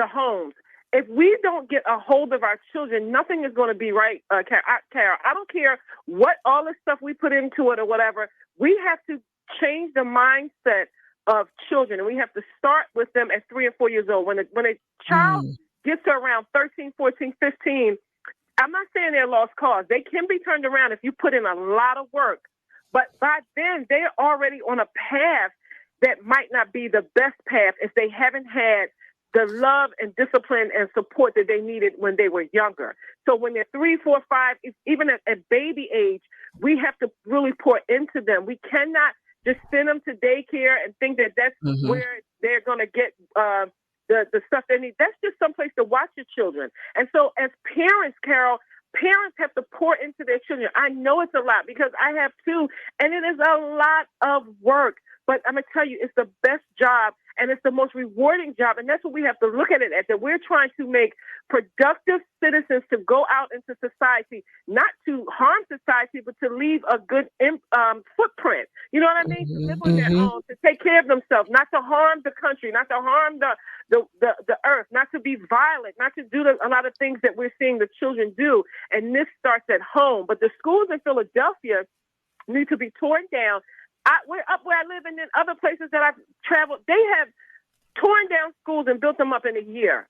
homes. If we don't get a hold of our children, nothing is going to be right, Kara. I don't care what all the stuff we put into it or whatever. We have to change the mindset of children, and we have to start with them at 3 and 4 years old. When a child gets to around 13, 14, 15, I'm not saying they're lost cause. They can be turned around if you put in a lot of work. But by then, they're already on a path that might not be the best path if they haven't had the love and discipline and support that they needed when they were younger. So when they're 3, 4, 5, even at baby age, we have to really pour into them. We cannot just send them to daycare and think that that's where they're going to get the stuff they need. That's just someplace to watch your children. And so as parents, Carol, parents have to pour into their children. I know it's a lot because I have too, and it is a lot of work. But I'm going to tell you, it's the best job and it's the most rewarding job. And that's what we have to look at it as, that we're trying to make productive citizens to go out into society, not to harm society, but to leave a good footprint. You know what I mean? To live on their own, to take care of themselves, not to harm the country, not to harm the earth, not to be violent, not to do a lot of things that we're seeing the children do. And this starts at home. But the schools in Philadelphia, need to be torn down. We're up where I live, and then other places that I've traveled, they have torn down schools and built them up in a year.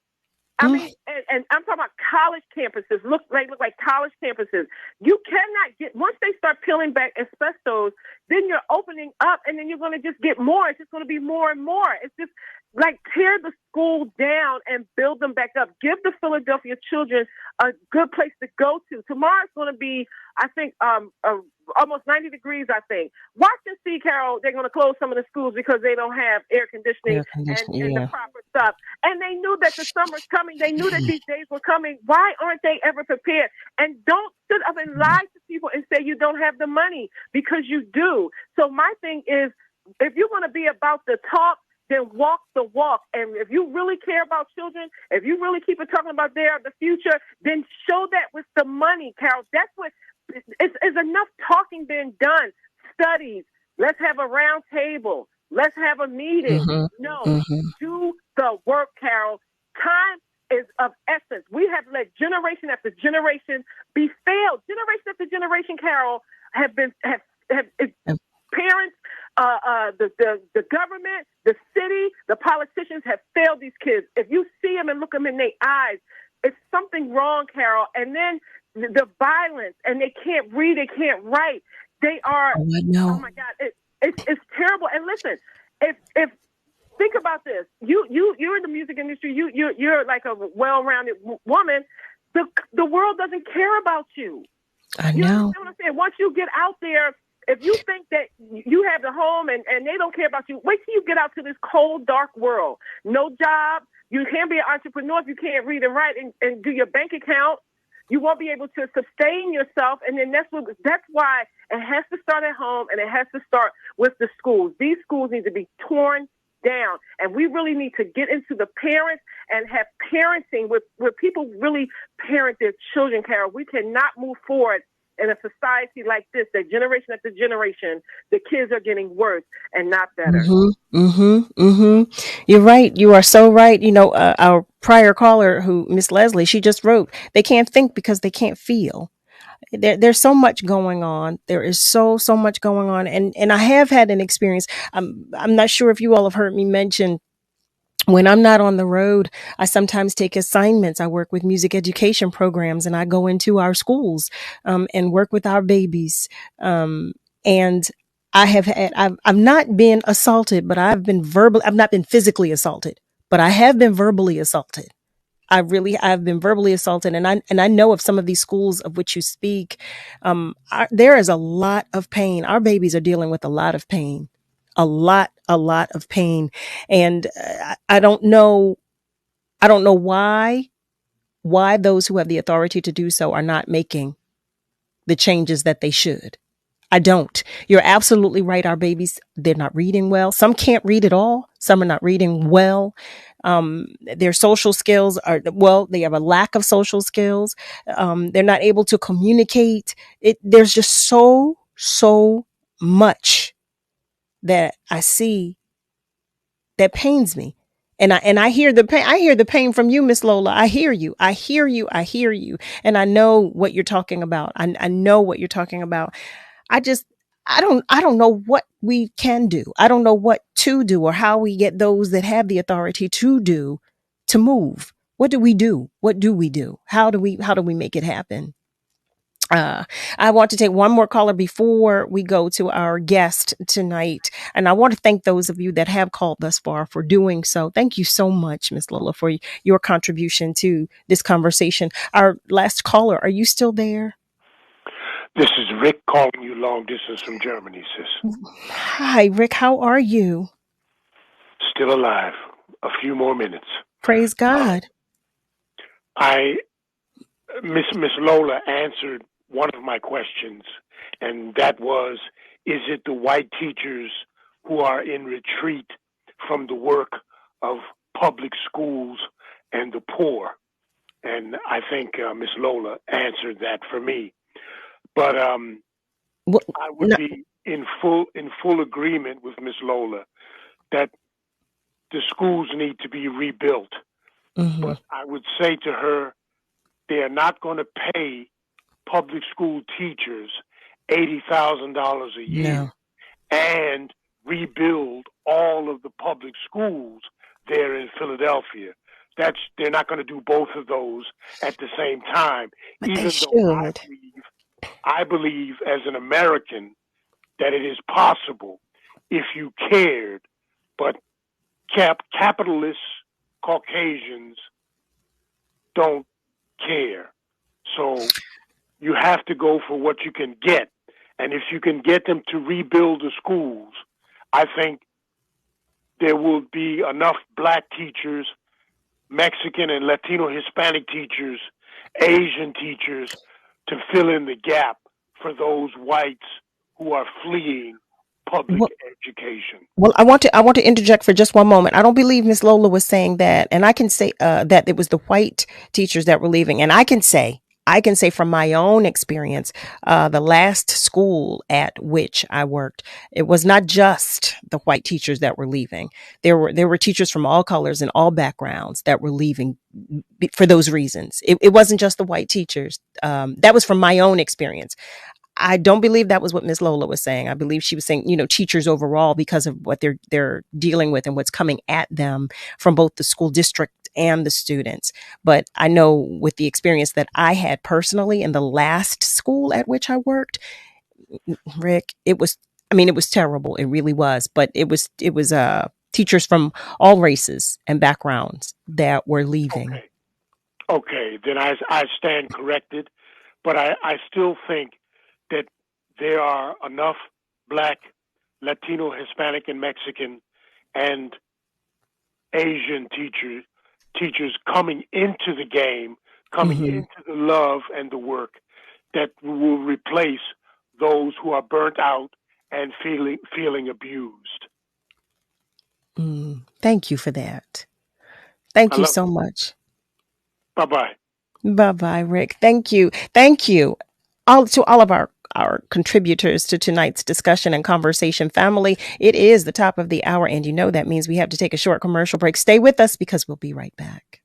I mean, and I'm talking about college campuses. Look like college campuses. You cannot get, once they start peeling back asbestos, then you're opening up, and then you're going to just get more. It's just going to be more and more. It's just like tear the school down and build them back up. Give the Philadelphia children a good place to go to. Tomorrow's going to be, I think, almost 90 degrees, I think. Watch and see, Carol. They're going to close some of the schools because they don't have air conditioning and the proper stuff. And they knew that the summer's coming. They knew that these days were coming. Why aren't they ever prepared? And don't sit up and lie to people and say you don't have the money, because you do. So my thing is, if you're going to be about the talk, then walk the walk. And if you really care about children, if you really keep it talking about the future, then show that with the money, Carol. That's what it's enough talking being done. Studies. Let's have a round table. Let's have a meeting. Do the work, Carol. Time is of essence. We have let generation after generation be failed. Generation after generation, Carol, have parents, the government, the city, the politicians have failed these kids. If you see them and look them in their eyes, it's something wrong, Carol. And then the violence, and they can't read, they can't write. They are. Oh my God, it's terrible. And listen, if think about this, you're in the music industry. You're like a well-rounded woman. The world doesn't care about you. I know. You understand what I'm saying? Once you get out there, if you think that you have the home and they don't care about you, wait till you get out to this cold, dark world. No job. You can't be an entrepreneur if you can't read and write and do your bank account. You won't be able to sustain yourself. And then that's why it has to start at home, and it has to start with the schools. These schools need to be torn down. And we really need to get into the parents and have parenting where people really parent their children, Carol. We cannot move forward in a society like this, that generation after generation, the kids are getting worse and not better. You're right. You are so right. You know, our prior caller, Miss Leslie, she just wrote, they can't think because they can't feel. There's so much going on. There is so much going on. And I have had an experience. I'm not sure if you all have heard me mention, when I'm not on the road, I sometimes take assignments. I work with music education programs, and I go into our schools and work with our babies. And I've not been assaulted, but I've not been physically assaulted, but I have been verbally assaulted. I've been verbally assaulted, and I know of some of these schools of which you speak. There is a lot of pain. Our babies are dealing with a lot of pain. A lot of pain. And I don't know why those who have the authority to do so are not making the changes that they should. I don't. You're absolutely right. Our babies, they're not reading well. Some can't read at all. Some are not reading well. Their social skills they have a lack of social skills. They're not able to communicate. There's just so much that I see that pains me. And I hear the pain. I hear the pain from you, Miss Lola. I hear you. And I know what you're talking about. I know what you're talking about. I don't know what we can do. I don't know what to do, or how we get those that have the authority to do, to move. What do we do? What do we do? How do we make it happen? I want to take one more caller before we go to our guest tonight. And I want to thank those of you that have called thus far for doing so. Thank you so much, Miss Lola, for your contribution to this conversation. Our last caller, are you still there? This is Rick calling you long distance from Germany, sis. Hi, Rick. How are you? Still alive. A few more minutes. Praise God. Miss Lola answered one of my questions, and that was, is it the white teachers who are in retreat from the work of public schools and the poor? And I think Miss Lola answered that for me. But I would be in full agreement with Miss Lola that the schools need to be rebuilt. Mm-hmm. But I would say to her, they are not going to pay public school teachers $80,000 a year and rebuild all of the public schools there in Philadelphia. They're not going to do both of those at the same time. But even they though should. I believe as an American that it is possible if you cared, but capitalist Caucasians don't care. So you have to go for what you can get. And if you can get them to rebuild the schools, I think there will be enough black teachers, Mexican and Latino Hispanic teachers, Asian teachers to fill in the gap for those whites who are fleeing public education. Well, I want to interject for just one moment. I don't believe Miss Lola was saying that, and I can say that it was the white teachers that were leaving, and I can say from my own experience, the last school at which I worked, it was not just the white teachers that were leaving. There were teachers from all colors and all backgrounds that were leaving for those reasons. It wasn't just the white teachers. That was from my own experience. I don't believe that was what Miss Lola was saying. I believe she was saying, teachers overall, because of what they're dealing with and what's coming at them from both the school district and the students. But I know with the experience that I had personally in the last school at which I worked, Rick, it was terrible. It really was. But it was teachers from all races and backgrounds that were leaving. Okay, then I stand corrected. But I still think that there are enough black, Latino, Hispanic, and Mexican and Asian teachers coming into the game, coming into the love and the work that will replace those who are burnt out and feeling abused. Thank you for that. Thank you so much. Bye-bye. Bye-bye, Rick. Thank you. Thank you. To all of our contributors to tonight's discussion and conversation family. It is the top of the hour, and that means we have to take a short commercial break. Stay with us because we'll be right back.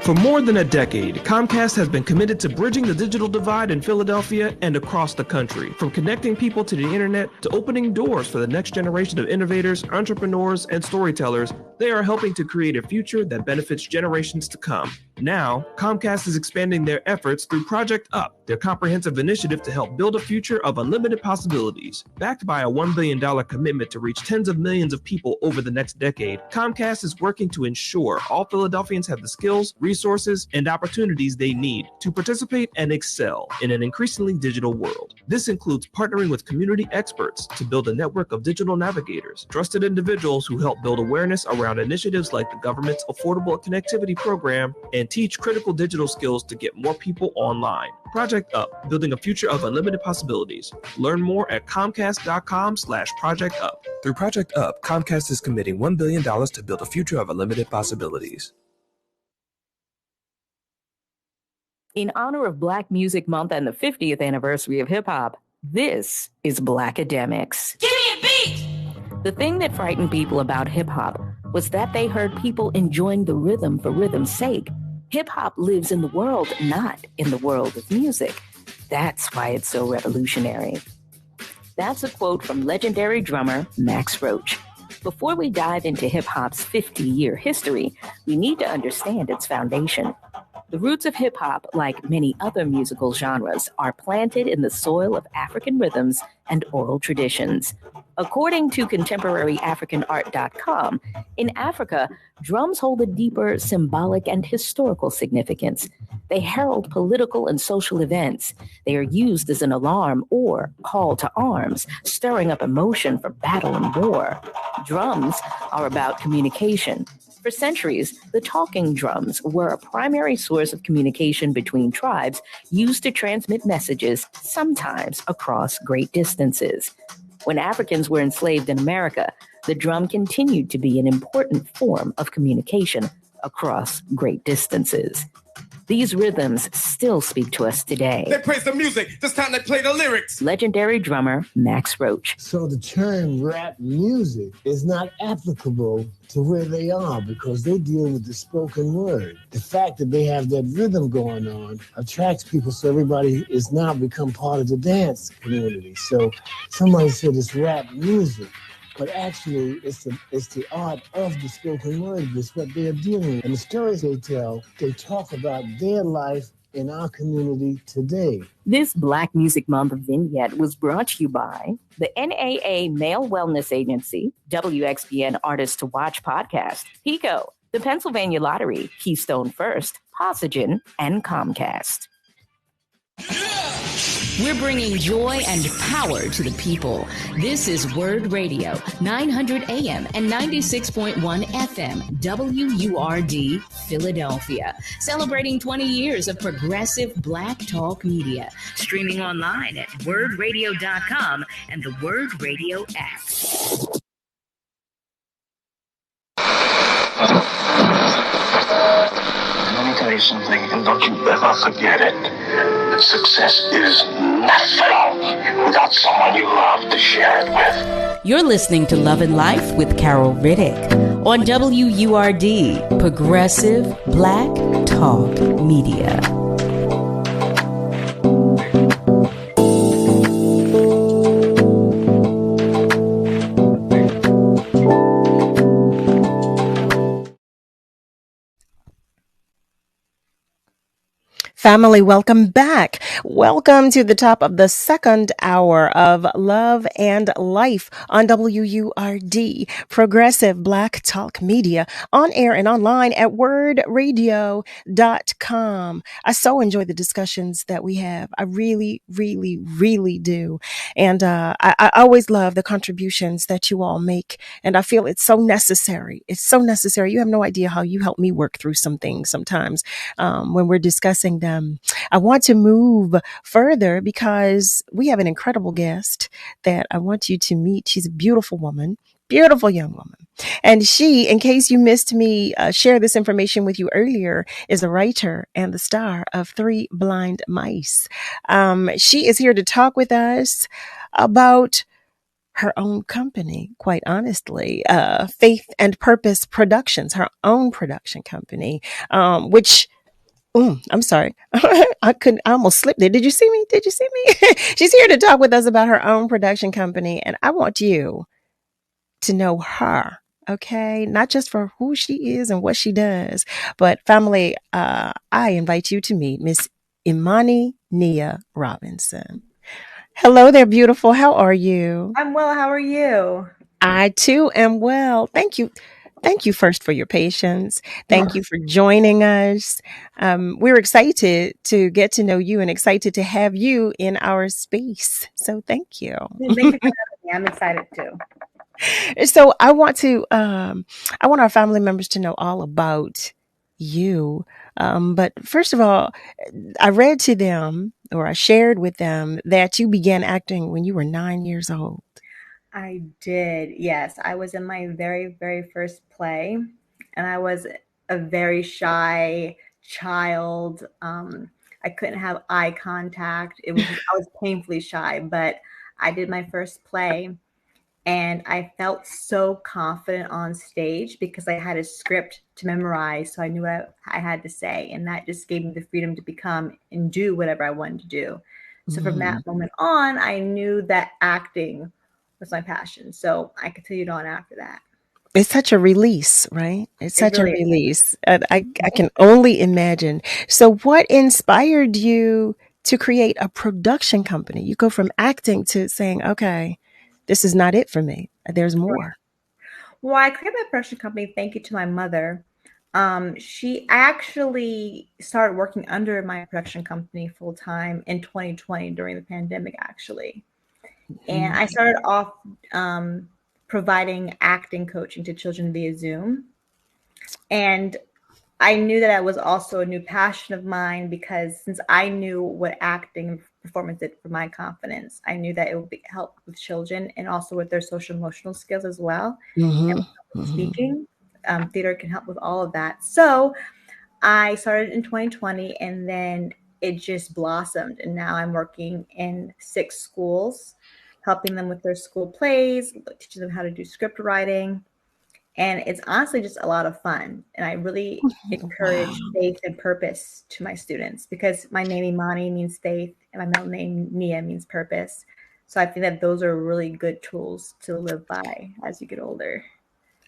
For more than a decade, Comcast has been committed to bridging the digital divide in Philadelphia and across the country. From connecting people to the internet to opening doors for the next generation of innovators, entrepreneurs, and storytellers, they are helping to create a future that benefits generations to come. Now, Comcast is expanding their efforts through Project Up, their comprehensive initiative to help build a future of unlimited possibilities. Backed by a $1 billion commitment to reach tens of millions of people over the next decade, Comcast is working to ensure all Philadelphians have the skills, resources, and opportunities they need to participate and excel in an increasingly digital world. This includes partnering with community experts to build a network of digital navigators, trusted individuals who help build awareness around initiatives like the government's Affordable Connectivity Program and teach critical digital skills to get more people online. Project Up, building a future of unlimited possibilities. Learn more at comcast.com/Project Up. Through Project Up, Comcast is committing $1 billion to build a future of unlimited possibilities. In honor of Black Music Month and the 50th anniversary of hip hop, this is Blackademics. Give me a beat! The thing that frightened people about hip hop was that they heard people enjoying the rhythm for rhythm's sake. Hip hop lives in the world, not in the world of music. That's why it's so revolutionary. That's a quote from legendary drummer Max Roach. Before we dive into hip hop's 50-year history, we need to understand its foundation. The roots of hip hop, like many other musical genres, are planted in the soil of African rhythms and oral traditions. According to contemporaryafricanart.com, in Africa, drums hold a deeper symbolic and historical significance. They herald political and social events. They are used as an alarm or call to arms, stirring up emotion for battle and war. Drums are about communication. For centuries, the talking drums were a primary source of communication between tribes used to transmit messages, sometimes across great distances. When Africans were enslaved in America, the drum continued to be an important form of communication across great distances. These rhythms still speak to us today. They praise the music. This time they play the lyrics. Legendary drummer Max Roach. So the term rap music is not applicable to where they are because they deal with the spoken word. The fact that they have that rhythm going on attracts people, so everybody is now become part of the dance community. So somebody said it's rap music. But actually, it's the art of the spoken word. It's what they're dealing with. And the stories they tell, they talk about their life in our community today. This Black Music Month vignette was brought to you by the NAA Male Wellness Agency, WXBN Artists to Watch podcast, PICO, the Pennsylvania Lottery, Keystone First, Posigen, and Comcast. We're bringing joy and power to the people. This is Word Radio, 900 AM and 96.1 FM, WURD, Philadelphia. Celebrating 20 years of progressive Black talk media. Streaming online at wordradio.com and the Word Radio app. Let me tell you something, and don't you ever forget it. Success is nothing without someone you love to share it with. You're listening to Love and Life with Carol Riddick on WURD, Progressive Black Talk Media. Family, welcome back. Welcome to the top of the second hour of Love and Life on WURD, Progressive Black Talk Media, on air and online at wordradio.com. I so enjoy the discussions that we have. I really, really, really do. And I always love the contributions that you all make. And I feel it's so necessary. It's so necessary. You have no idea how you help me work through some things sometimes when we're discussing them. I want to move further because we have an incredible guest that I want you to meet. She's a beautiful woman, beautiful young woman. And she, in case you missed me share this information with you earlier, is a writer and the star of Three Blind Mice. She is here to talk with us about her own company, quite honestly, Faith and Purpose Productions, her own production company, which I'm sorry. I almost slipped there. Did you see me? She's here to talk with us about her own production company. And I want you to know her. Okay. Not just for who she is and what she does, but family, I invite you to meet Miss IMANI Nia Robinson. Hello there, beautiful. How are you? I'm well. How are you? I too am well. Thank you. Thank you first for your patience. Thank you for joining us. We're excited to get to know you and excited to have you in our space. So thank you. Thank you for having me. I'm excited too. So I want our family members to know all about you. But first of all, I read to them, or I shared with them, that you began acting when you were 9 years old. I did. Yes. I was in my very, very first play, and I was a very shy child. I couldn't have eye contact. I was painfully shy, but I did my first play, and I felt so confident on stage because I had a script to memorize. So I knew what I had to say, and that just gave me the freedom to become and do whatever I wanted to do. So from that moment on, I knew that acting was my passion. So I continued on after that. It's such a release, right? It's such a release. I can only imagine. So what inspired you to create a production company? You go from acting to saying, okay, this is not it for me. There's more. Well, I created my production company. Thank you to my mother. I actually started working under my production company full time in 2020 during the pandemic, actually. And I started off providing acting coaching to children via Zoom. And I knew that it was also a new passion of mine because since I knew what acting and performance did for my confidence, I knew that it would help with children and also with their social emotional skills as well. And with speaking, theater can help with all of that. So I started in 2020, and then it just blossomed. And now I'm working in 6 schools, helping them with their school plays, teaching them how to do script writing. And it's honestly just a lot of fun. And I really encourage faith and purpose to my students, because my name Imani means faith and my middle name Nia means purpose. So I think that those are really good tools to live by as you get older.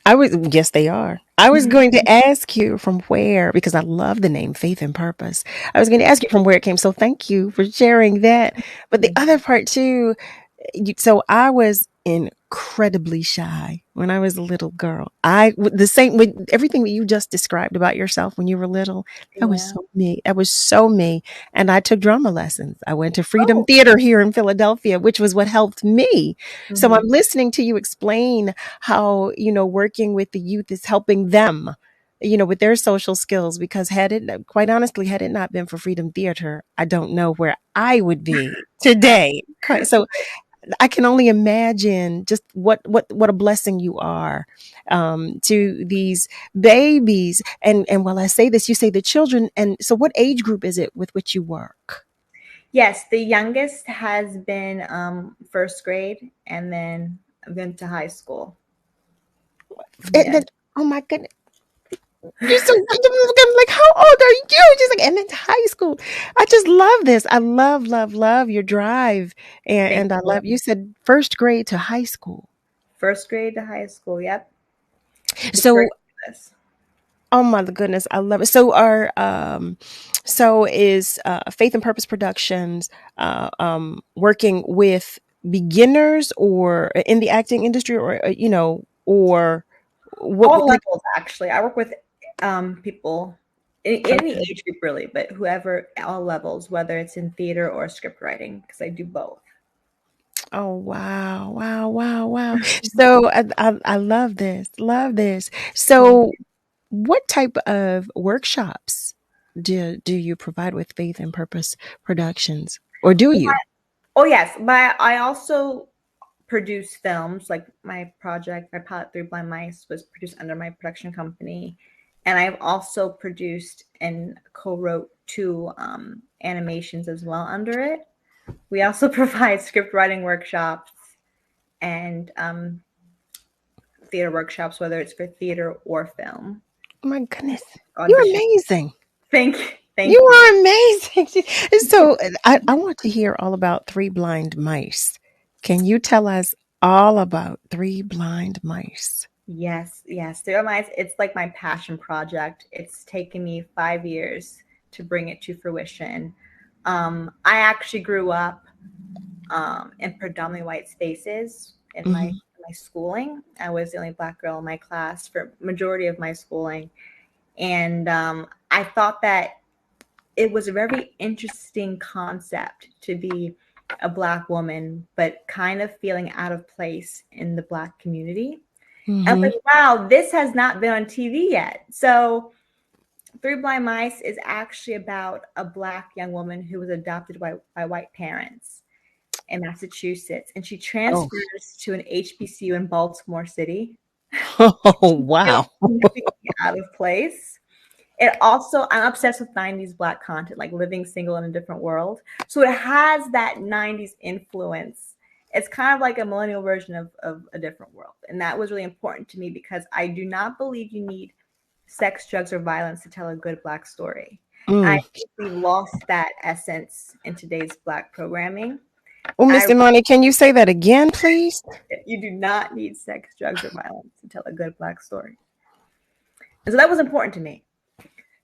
Yes, they are. I was going to ask you from where, because I love the name Faith and Purpose. I was going to ask you from where it came. So thank you for sharing that. But the other part too, so I was incredibly shy when I was a little girl. The same with everything that you just described about yourself when you were little. That was so me. That was so me. And I took drama lessons. I went to Freedom Theater here in Philadelphia, which was what helped me. So I'm listening to you explain how, working with the youth is helping them, with their social skills, because quite honestly, had it not been for Freedom Theater, I don't know where I would be today. So I can only imagine just what a blessing you are to these babies. And while I say this, you say the children. And so what age group is it with which you work? Yes, the youngest has been 1st grade, and then I've been to high school. Oh my goodness. You're so I'm like, how old are you? Just like, and then high school. I just love this. I love your drive. And I love, you said 1st grade to high school. 1st grade to high school. Yep. So, oh my goodness, I love it. So is Faith and Purpose Productions working with beginners or in the acting industry, or or what? All levels, actually. I work with people in any age group, really, but whoever, all levels, whether it's in theater or script writing, because I do both. Oh, wow. So I love this. So what type of workshops do you provide with Faith and Purpose Productions, or do you? Oh, yes. I also produce films. Like my project, my pilot 3 Blind Mice, was produced under my production company. And I've also produced and co-wrote 2 animations as well under it. We also provide script writing workshops and theater workshops, whether it's for theater or film. Oh my goodness. You're amazing. Thank you. You are amazing. So I want to hear all about 3 Blind Mice. Can you tell us all about 3 Blind Mice? Yes. 3 Blind Mice, it's like my passion project. It's taken me 5 years to bring it to fruition. I actually grew up in predominantly white spaces in my schooling. I was the only Black girl in my class for majority of my schooling. And I thought that it was a very interesting concept to be a Black woman, but kind of feeling out of place in the Black community. I was like, wow, this has not been on TV yet. So 3 Blind Mice is actually about a Black young woman who was adopted by white parents in Massachusetts, and she transfers to an HBCU in Baltimore City. Oh, wow. Out of place. It also, I'm obsessed with 90s Black content, like living single in a different world. So it has that 90s influence. It's kind of like a millennial version of a different world. And that was really important to me, because I do not believe you need sex, drugs, or violence to tell a good Black story. I think we lost that essence in today's Black programming. Well, Miss Imani, can you say that again, please? You do not need sex, drugs, or violence to tell a good Black story. And so that was important to me.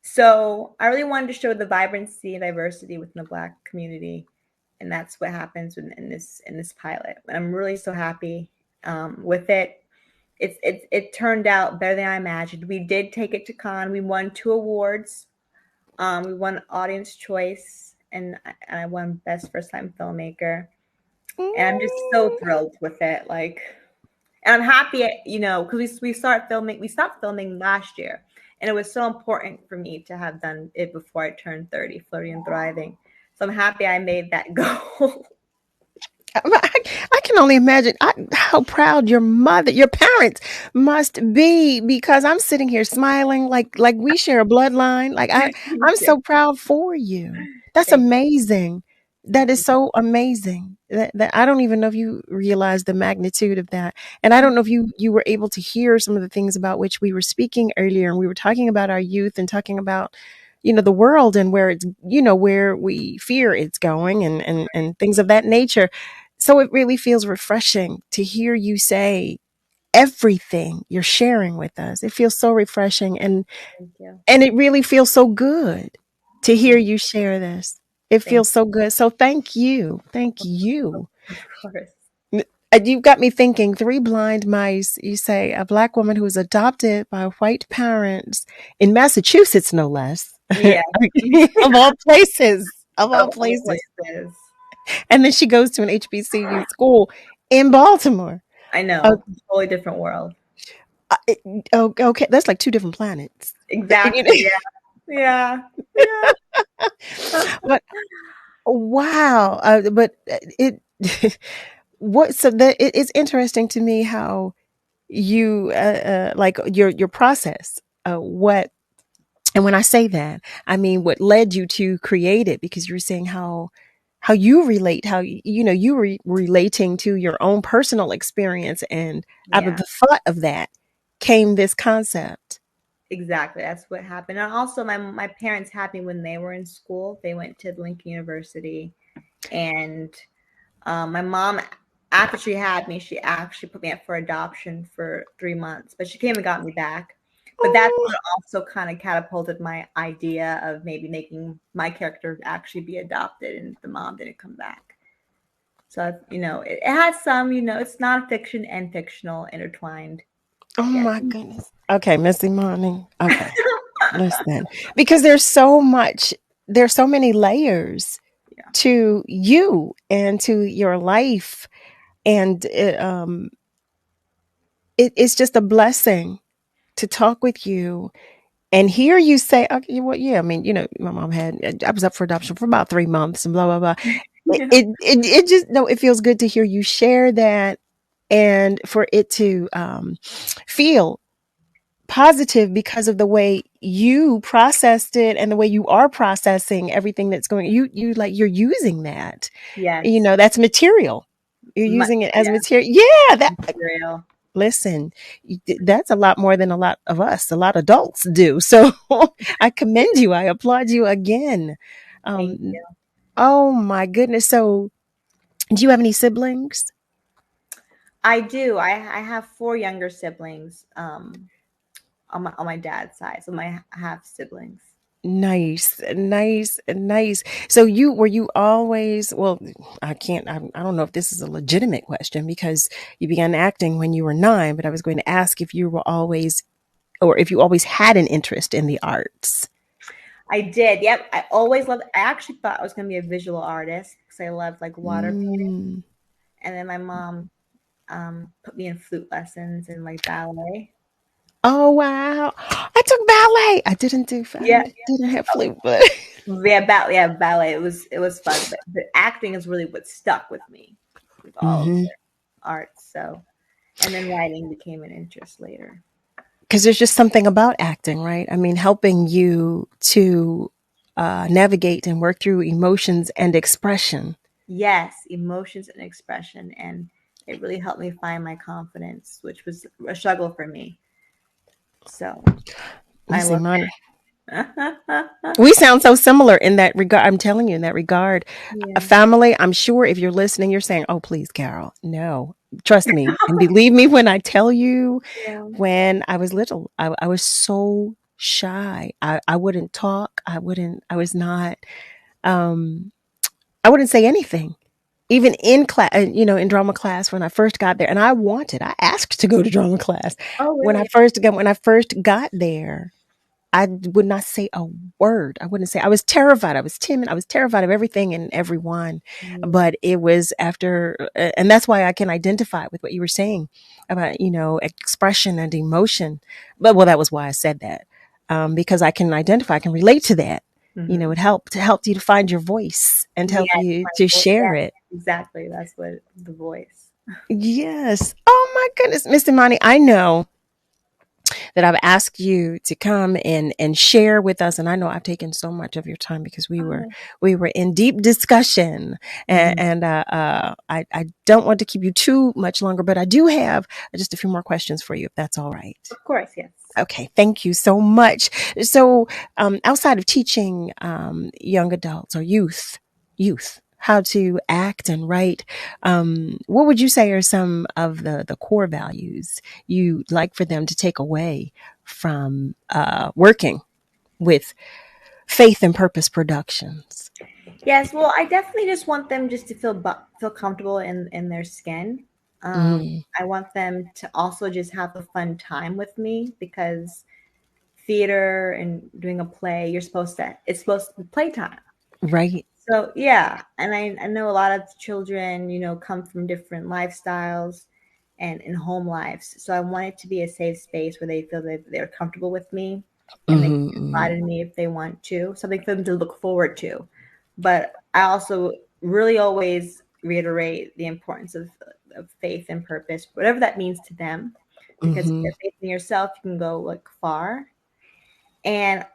So I really wanted to show the vibrancy and diversity within the Black community. And that's what happens in this pilot. And I'm really so happy with it. It turned out better than I imagined. We did take it to Cannes. We won 2 awards. We won Audience Choice, and I won Best First Time Filmmaker. And I'm just so thrilled with it. Like, and I'm happy, because we stopped filming last year. And it was so important for me to have done it before I turned 30, Flirty and Thriving. So I'm happy I made that goal. I can only imagine how proud your parents must be, because I'm sitting here smiling like we share a bloodline. Like I'm so proud for you. That's amazing. That is so amazing. That I don't even know if you realize the magnitude of that. And I don't know if you were able to hear some of the things about which we were speaking earlier, and we were talking about our youth and talking about the world and where it's where we fear it's going and things of that nature. So it really feels refreshing to hear you say everything you're sharing with us. It feels so refreshing, and it really feels so good to hear you share this. It feels so good. So thank you. Thank you. Of course. You've got me thinking. Three blind mice. You say a Black woman who was adopted by white parents in Massachusetts, no less. Yeah. Of all places. Of all Of places. places. And then she goes to an HBCU school in Baltimore. I know. Totally different world. Okay. That's like two different planets. Exactly. Yeah. Yeah. But wow. But it it's interesting to me how you like your process. And when I say that, I mean what led you to create it, because you're saying how you relate, how you were relating to your own personal experience, and out of the thought of that came this concept. Exactly. That's what happened. And also my parents had me when they were in school. They went to Lincoln University, and my mom, after she had me, she actually put me up for adoption for 3 months, but she came and got me back. But that's what also kind of catapulted my idea of maybe making my character actually be adopted, and the mom didn't come back. So, it has some, it's nonfiction and fictional intertwined. Oh my goodness. Okay, Miss Imani. Okay. Listen, because there's so many layers to you and to your life. And it's just a blessing to talk with you and hear you say, okay, well, yeah, I mean, my mom I was up for adoption for about 3 months and blah, blah, blah. It just, no, it feels good to hear you share that, and for it to feel positive because of the way you processed it and the way you are processing everything that's going, you're using that. Yes. That's material. You're using it as material. Yeah. That material. Listen, that's a lot more than a lot of adults do. So I commend you. I applaud you again. Thank you. Oh my goodness. So do you have any siblings? I do. I have 4 younger siblings on my dad's side. So I have siblings. Nice. So were you always, well, I don't know if this is a legitimate question, because you began acting when you were 9, but I was going to ask if you always had an interest in the arts. I did. Yep. I actually thought I was going to be a visual artist because I loved like water painting. And then my mom put me in flute lessons and like ballet. Oh, wow. I took ballet. I didn't do didn't have flute, but ballet. It was fun. But the acting is really what stuck with me with all of the arts. So, and then writing became an interest later. Because there's just something about acting, right? I mean, helping you to navigate and work through emotions and expression. Yes, emotions and expression. And it really helped me find my confidence, which was a struggle for me. So, I love it. We sound so similar in that regard. I'm telling you, in that regard. A family, I'm sure if you're listening, you're saying, oh, please, Carol, no. Trust me and believe me when I tell you, when I was little, I was so shy. I wouldn't talk. I wouldn't say anything. Even in class, in drama class, when I first got there, and I asked to go to drama class. Oh, really? When I first got there, I would not say a word. I wouldn't say. I was terrified. I was timid. I was terrified of everything and everyone. But it was after, and that's why I can identify with what you were saying about, expression and emotion. But that was why I said that, because I can identify, I can relate to that. It helped you to find your voice and to help you to share it. Exactly. That's what the voice. Yes. Oh my goodness, Miss Imani, I know that I've asked you to come and share with us, and I know I've taken so much of your time because we were in deep discussion, I don't want to keep you too much longer, but I do have just a few more questions for you, if that's all right. Of course, yes. Okay, thank you so much. So, outside of teaching young adults or youth how to act and write, what would you say are some of the core values you'd like for them to take away from working with Faith and Purpose Productions? Yes, well, I definitely just want them just to feel comfortable in their skin. I want them to also just have a fun time with me, because theater and doing a play, it's supposed to be playtime. Right. So yeah, and I know a lot of children, come from different lifestyles and in home lives. So I want it to be a safe space where they feel that they're comfortable with me, and they can confide in me if they want to. Something for them to look forward to. But I also really always reiterate the importance of faith and purpose, whatever that means to them. Because if you have faith in yourself, you can go far. And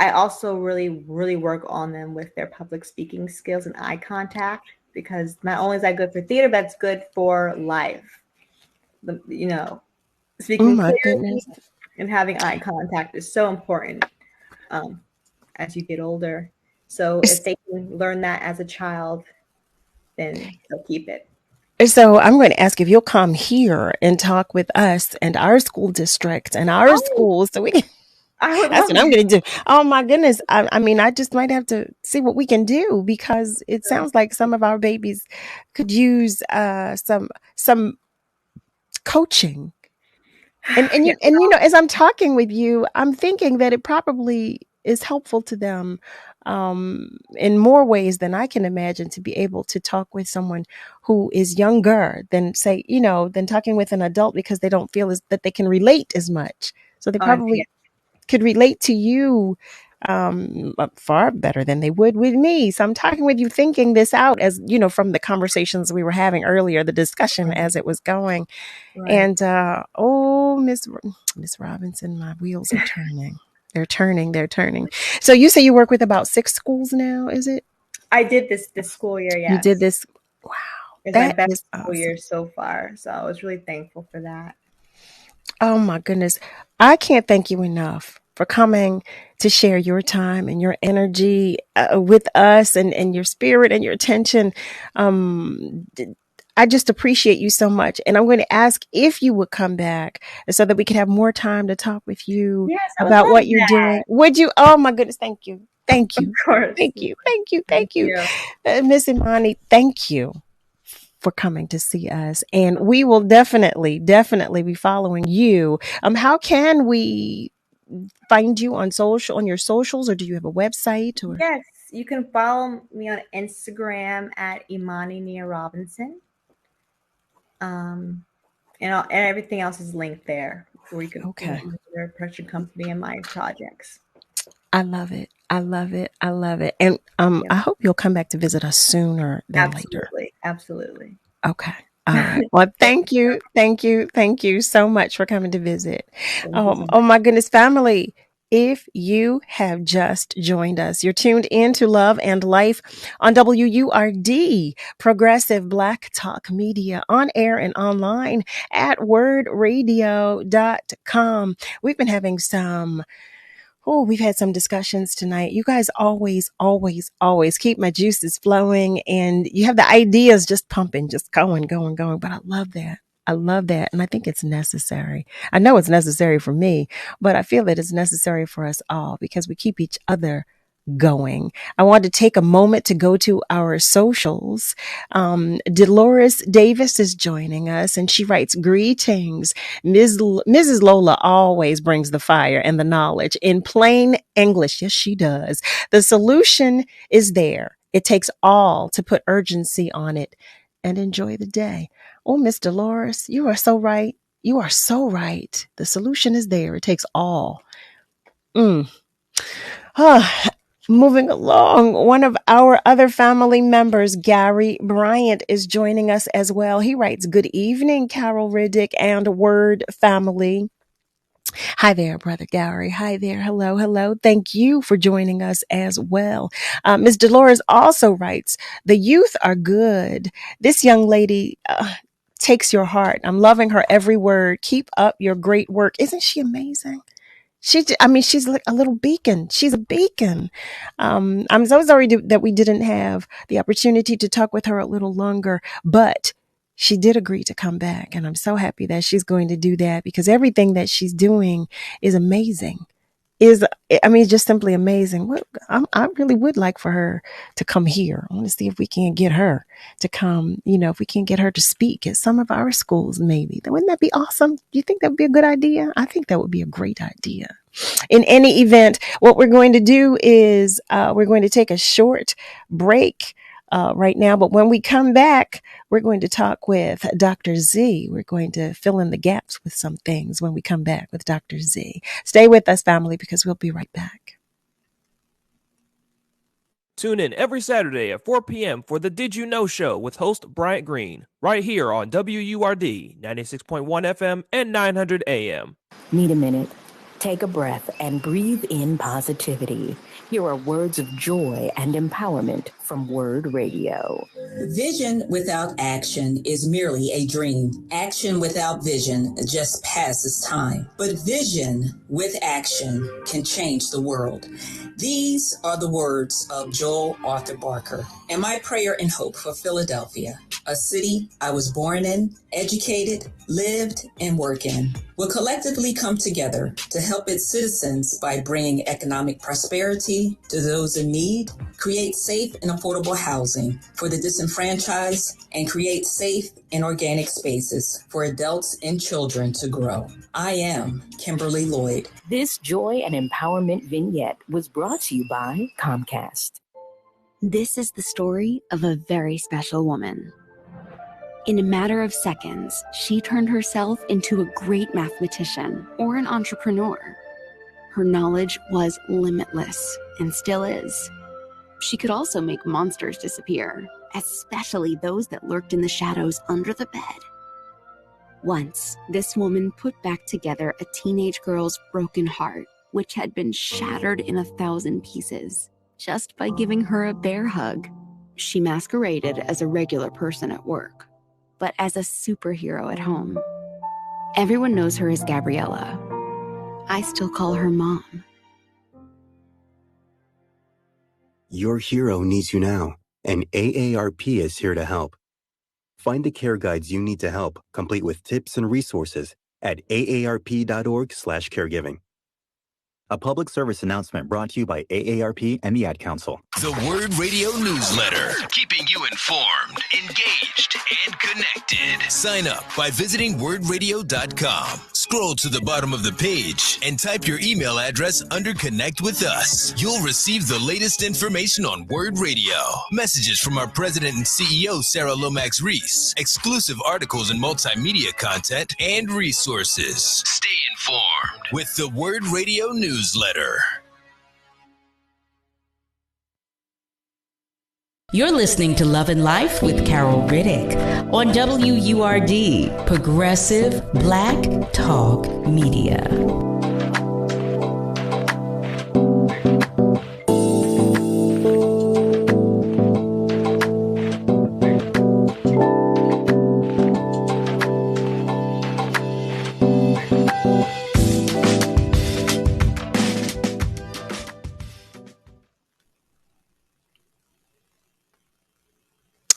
I also really, really work on them with their public speaking skills and eye contact, because not only is that good for theater, but it's good for life. Speaking clearly and having eye contact is so important as you get older. So if they can learn that as a child, then they'll keep it. So I'm going to ask if you'll come here and talk with us and our school district and our schools, so we can. That's what I'm going to do. Oh my goodness. I mean, I just might have to see what we can do, because it sounds like some of our babies could use some coaching. And as I'm talking with you, I'm thinking that it probably is helpful to them in more ways than I can imagine, to be able to talk with someone who is younger than than talking with an adult, because they don't feel that they can relate as much. So they probably could relate to you far better than they would with me. So I'm talking with you, thinking this out, as from the conversations we were having earlier, the discussion as it was going. Right. And Miss Robinson, my wheels are turning. They're turning. So you say you work with about 6 schools now, is it? I did this school year, yes. You did this. Wow. It's my best school year so far. So I was really thankful for that. Oh my goodness. I can't thank you enough for coming to share your time and your energy with us, and your spirit and your attention. I just appreciate you so much. And I'm going to ask if you would come back so that we could have more time to talk with you about what you're doing. Would you? Oh my goodness. Thank you. Thank you. Of course. Thank you. Miss Imani, thank you for coming to see us. And we will definitely be following you. How can we find you on your socials, or do you have a website? Or? Yes, you can follow me on Instagram at IMANI NIA Robinson. And everything else is linked there, where you can find their production company and my projects. I love it. And I hope you'll come back to visit us sooner than later. Absolutely. Okay. All right. Well, thank you so much for coming to visit. Oh my goodness, family. If you have just joined us, you're tuned in to Love and Life on WURD, Progressive Black Talk Media, on air and online at wordradio.com. We've been having we've had some discussions tonight. You guys always keep my juices flowing, and you have the ideas just pumping, just going. But I love that. And I think it's necessary. I know it's necessary for me, but I feel that it's necessary for us all, because we keep each other going. I want to take a moment to go to our socials. Dolores Davis is joining us, and she writes, "Greetings. Mrs. Lola always brings the fire and the knowledge in plain English." Yes, she does. "The solution is there. It takes all to put urgency on it, and enjoy the day." Oh, Miss Dolores, you are so right. The solution is there. It takes all. Moving along, one of our other family members, Gary Bryant, is joining us as well. He writes, "Good evening, Carol Riddick and Word family." Hi there, Brother Gary. Hi there. Hello, hello. Thank you for joining us as well. Ms. Dolores also writes, "The youth are good. This young lady takes your heart. I'm loving her every word. Keep up your great work." Isn't she amazing? She's like a little beacon. She's a beacon. I'm so sorry that we didn't have the opportunity to talk with her a little longer, but she did agree to come back. And I'm so happy that she's going to do that because everything that she's doing is amazing. Just simply amazing. I really would like for her to come here. I want to see if we can get her to come, if we can get her to speak at some of our schools, maybe. Wouldn't that be awesome? Do you think that would be a good idea? I think that would be a great idea. In any event, what we're going to do is we're going to take a short break right now. But when we come back, we're going to talk with Dr. Z. We're going to fill in the gaps with some things when we come back with Dr. Z. Stay with us, family, because we'll be right back. Tune in every Saturday at 4 p.m. for the Did You Know Show with host Bryant Green, right here on WURD 96.1 FM and 900 AM. Need a minute? Take a breath and breathe in positivity. Here are words of joy and empowerment from Word Radio. Vision without action is merely a dream. Action without vision just passes time. But vision with action can change the world. These are the words of Joel Arthur Barker and my prayer and hope for Philadelphia, a city I was born in, educated, lived, and work in, will collectively come together to help its citizens by bringing economic prosperity to those in need, create safe and affordable housing for the disenfranchised, and create safe and organic spaces for adults and children to grow. I am Kimberly Lloyd. This joy and empowerment vignette was brought to you by Comcast. This is the story of a very special woman. In a matter of seconds, she turned herself into a great mathematician or an entrepreneur. Her knowledge was limitless and still is. She could also make monsters disappear, especially those that lurked in the shadows under the bed. Once, this woman put back together a teenage girl's broken heart, which had been shattered in 1,000 pieces, just by giving her a bear hug. She masqueraded as a regular person at work, but as a superhero at home. Everyone knows her as Gabriella. I still call her Mom. Your hero needs you now, and AARP is here to help. Find the care guides you need to help, complete with tips and resources at aarp.org/caregiving. A public service announcement brought to you by AARP and the Ad Council. The Word Radio newsletter, keeping you informed, engaged, and connected. Sign up by visiting wordradio.com. Scroll to the bottom of the page and type your email address under Connect with Us. You'll receive the latest information on Word Radio, messages from our president and CEO, Sarah Lomax Reese, exclusive articles and multimedia content, and resources. Stay informed with the Word Radio newsletter. You're listening to Love and Life with Carol Riddick on WURD, Progressive Black Talk Media.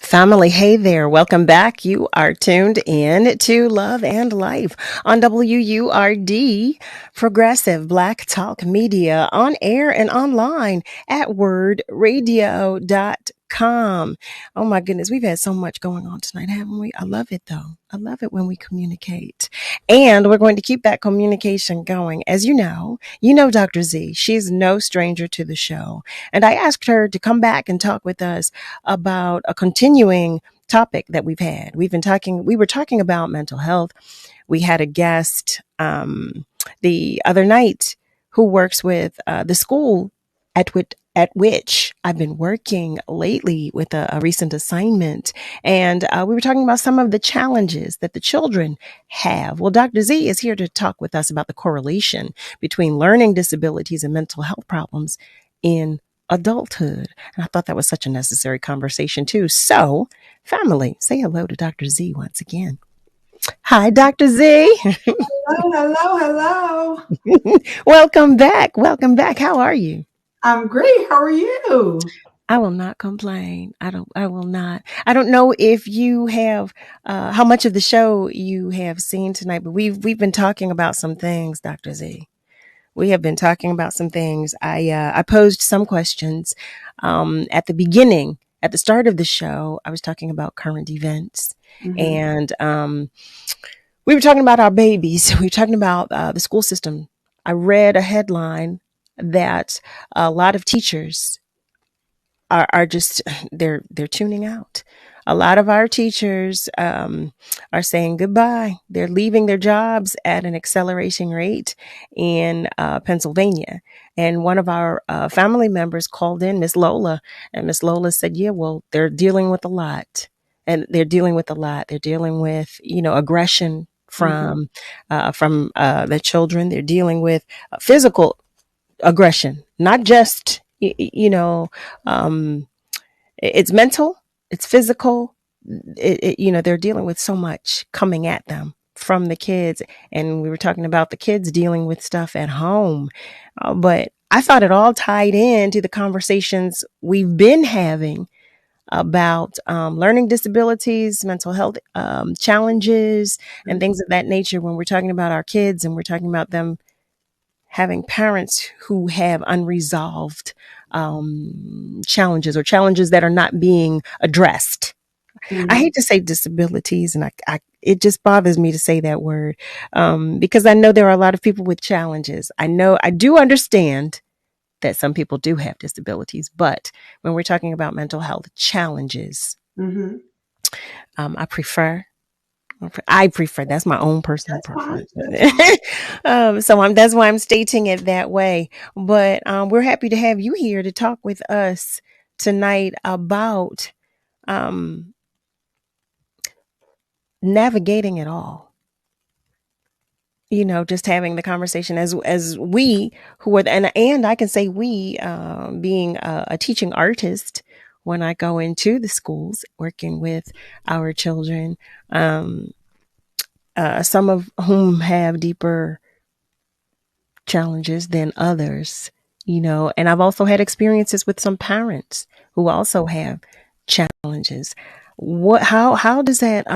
Family, hey there. Welcome back. You are tuned in to Love and Life on WURD, Progressive Black Talk Media, on air and online at wordradio.com. Oh my goodness, we've had so much going on tonight, haven't we? I love it though. I love it when we communicate. And we're going to keep that communication going. As you know Dr. Z. She's no stranger to the show. And I asked her to come back and talk with us about a continuing topic that we've had. We were talking about mental health. We had a guest the other night who works with the school at at which I've been working lately with a recent assignment. And we were talking about some of the challenges that the children have. Well, Dr. Z is here to talk with us about the correlation between learning disabilities and mental health problems in adulthood. And I thought that was such a necessary conversation, too. So, family, say hello to Dr. Z once again. Hi, Dr. Z. Hello. Welcome back. Welcome back. How are you? I'm great. How are you? I will not complain. I will not. I don't know if you have, how much of the show you have seen tonight, but we've been talking about some things, Dr. Z. We have been talking about some things. I posed some questions, at the beginning, at the start of the show. I was talking about current events, and, we were talking about our babies. We were talking about, the school system. I read a headline that a lot of teachers are just they're tuning out. A lot of our teachers are saying goodbye. They're leaving their jobs at an accelerating rate in Pennsylvania. And one of our family members called in, Miss Lola, and Miss Lola said, "Yeah, well, they're dealing with a lot, and they're dealing with a lot. They're dealing with aggression from the children. They're dealing with physical aggression, not just it's mental, it's physical. They're dealing with so much coming at them from the kids. And we were talking about the kids dealing with stuff at home. But I thought it all tied into the conversations we've been having about learning disabilities, mental health challenges, and things of that nature when we're talking about our kids and we're talking about them having parents who have unresolved challenges or challenges that are not being addressed. I hate to say disabilities, and it just bothers me to say that word because I know there are a lot of people with challenges. I do understand that some people do have disabilities, but when we're talking about mental health challenges, I prefer. That's my own personal preference. That's why I'm stating it that way. But we're happy to have you here to talk with us tonight about navigating it all. Just having the conversation as we who are, and I can say we, being a teaching artist, when I go into the schools working with our children, some of whom have deeper challenges than others, and I've also had experiences with some parents who also have challenges. How does that,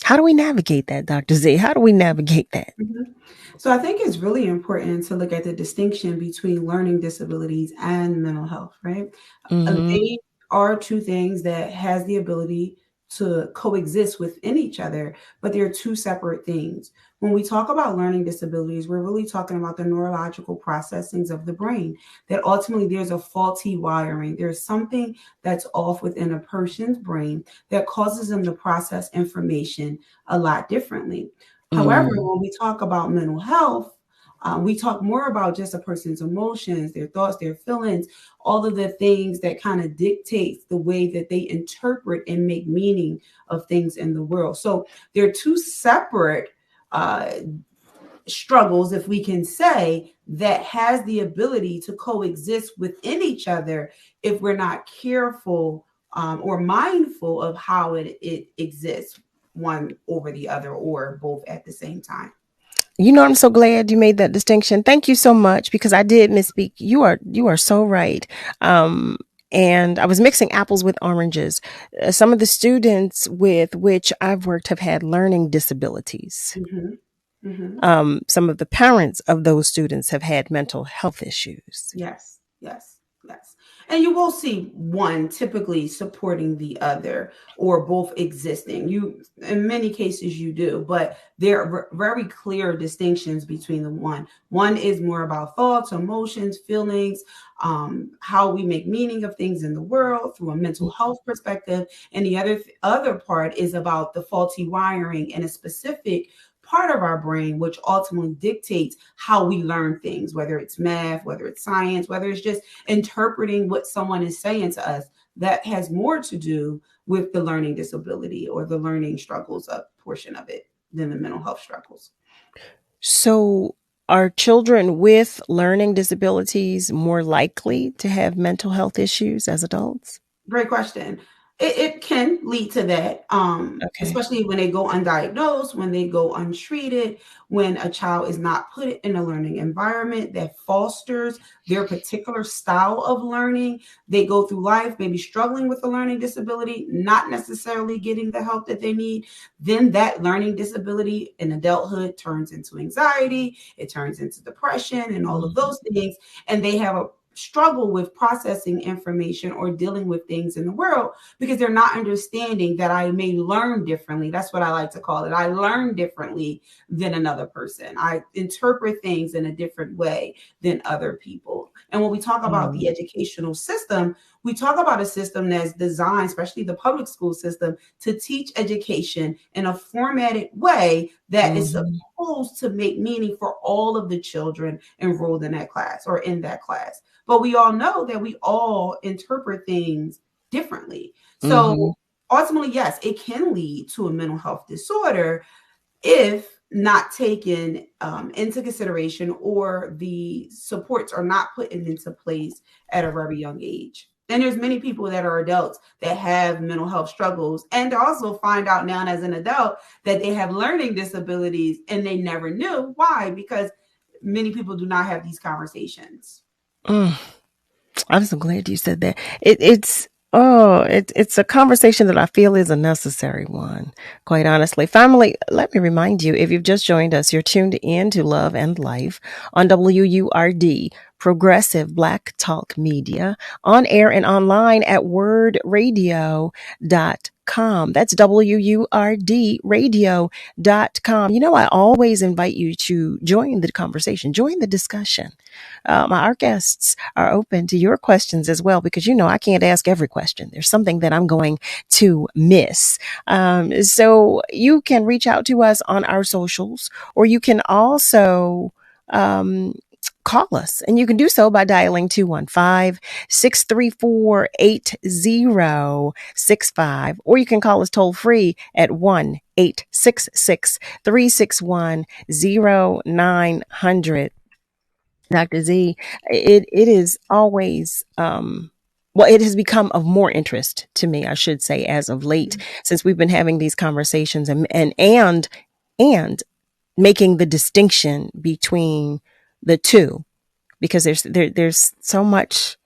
how do we navigate that, Dr. Z? How do we navigate that? So I think it's really important to look at the distinction between learning disabilities and mental health, right? They are two things that has the ability to coexist within each other, but they're two separate things. When we talk about learning disabilities, we're really talking about the neurological processings of the brain, that ultimately there's a faulty wiring. There's something that's off within a person's brain that causes them to process information a lot differently. However, when we talk about mental health, we talk more about just a person's emotions, their thoughts, their feelings, all of the things that kind of dictates the way that they interpret and make meaning of things in the world. So they're two separate struggles, if we can say, that has the ability to coexist within each other if we're not careful or mindful of how it exists one over the other or both at the same time. I'm so glad you made that distinction. Thank you so much, because I did misspeak. You are so right. And I was mixing apples with oranges. Some of the students with which I've worked have had learning disabilities. Some of the parents of those students have had mental health issues. Yes. And you will see one typically supporting the other or both existing. In many cases you do, but there are very clear distinctions between the one. One is more about thoughts, emotions, feelings, how we make meaning of things in the world through a mental health perspective. And the other part is about the faulty wiring in a specific part of our brain which ultimately dictates how we learn things, whether it's math, whether it's science, whether it's just interpreting what someone is saying to us. That has more to do with the learning disability or the learning struggles portion of it than the mental health struggles. So, are children with learning disabilities more likely to have mental health issues as adults? Great question. It can lead to that, Okay. especially when they go undiagnosed, when they go untreated, when a child is not put in a learning environment that fosters their particular style of learning. They go through life maybe struggling with a learning disability, not necessarily getting the help that they need. Then that learning disability in adulthood turns into anxiety, it turns into depression and all of those things. And they have a struggle with processing information or dealing with things in the world because they're not understanding that I may learn differently. That's what I like to call it. I learn differently than another person. I interpret things in a different way than other people. And when we talk about the educational system, we talk about a system that's designed, especially the public school system, to teach education in a formatted way that is supposed to make meaning for all of the children enrolled in that class or in that class. But we all know that we all interpret things differently. So ultimately, yes, it can lead to a mental health disorder if not taken into consideration or the supports are not put into place at a very young age. And there's many people that are adults that have mental health struggles and also find out now as an adult that they have learning disabilities and they never knew. Why? Because many people do not have these conversations. I'm so glad you said that. It's a conversation that I feel is a necessary one, quite honestly. Family, let me remind you, if you've just joined us, you're tuned in to Love and Life on WURD, Progressive Black Talk Media, on air and online at wordradio.com. That's WURDradio.com. You know, I always invite you to join the conversation, join the discussion. Our guests are open to your questions as well, because, you know, I can't ask every question. There's something that I'm going to miss. So you can reach out to us on our socials, or you can also, call us, and you can do so by dialing 215-634-8065, or you can call us toll free at 1-866-361-0900. Dr. Z, it is always, it has become of more interest to me, I should say, as of late, since we've been having these conversations and making the distinction between the two, because there's so much,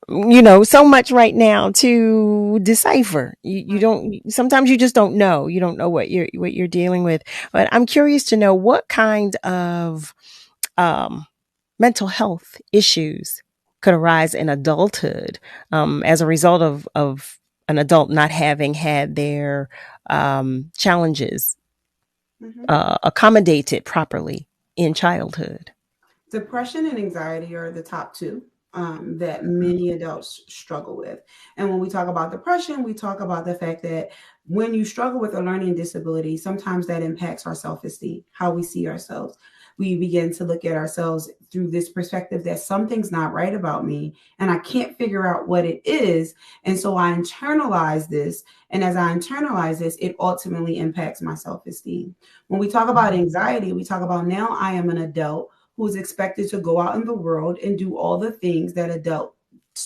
so much right now to decipher. You don't, sometimes you just don't know. You don't know what you're dealing with. But I'm curious to know what kind of mental health issues could arise in adulthood as a result of an adult not having had their challenges accommodated properly in childhood. Depression and anxiety are the top two that many adults struggle with. And when we talk about depression, we talk about the fact that when you struggle with a learning disability, sometimes that impacts our self-esteem, how we see ourselves. We begin to look at ourselves through this perspective that something's not right about me and I can't figure out what it is. And so I internalize this. And as I internalize this, it ultimately impacts my self-esteem. When we talk about anxiety, we talk about now I am an adult who is expected to go out in the world and do all the things that adults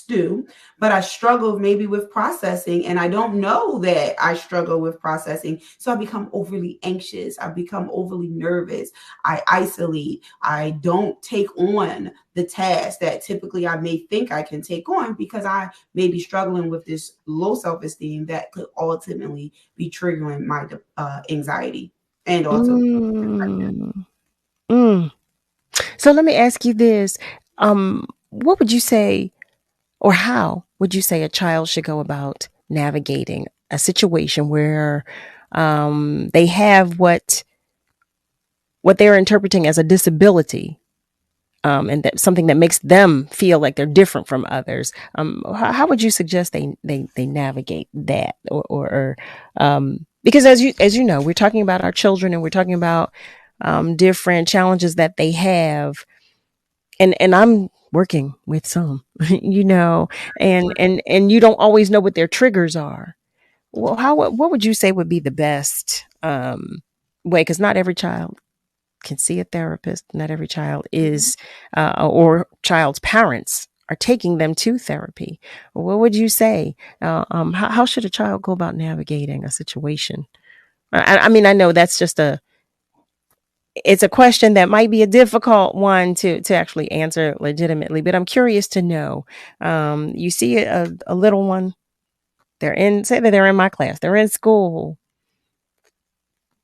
do, but I struggle maybe with processing, and I don't know that I struggle with processing. So I become overly anxious. I become overly nervous. I isolate. I don't take on the tasks that typically I may think I can take on because I may be struggling with this low self-esteem that could ultimately be triggering my anxiety and also depression. So let me ask you this. What would you say, or how would you say a child should go about navigating a situation where they have what they're interpreting as a disability, and that something that makes them feel like they're different from others? How would you suggest they navigate that, or Because as you know, we're talking about our children and we're talking about different challenges that they have. And I'm working with some, you know, and you don't always know what their triggers are. Well, what would you say would be the best way? Because not every child can see a therapist. Not every child is, or child's parents are taking them to therapy. What would you say? How should a child go about navigating a situation? I mean, I know that's just it's a question that might be a difficult one to actually answer legitimately, but I'm curious to know. You see a little one, say that they're in my class, they're in school.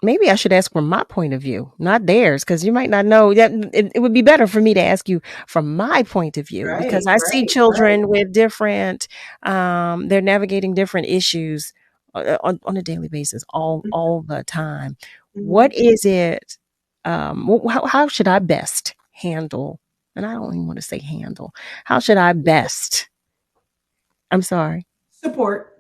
Maybe I should ask from my point of view, not theirs, because you might not know that it would be better for me to ask you from my point of view, because I see children with different, they're navigating different issues on a daily basis, all the time. What is it? How should I best handle? And I don't even want to say handle. How should I best? I'm sorry. Support.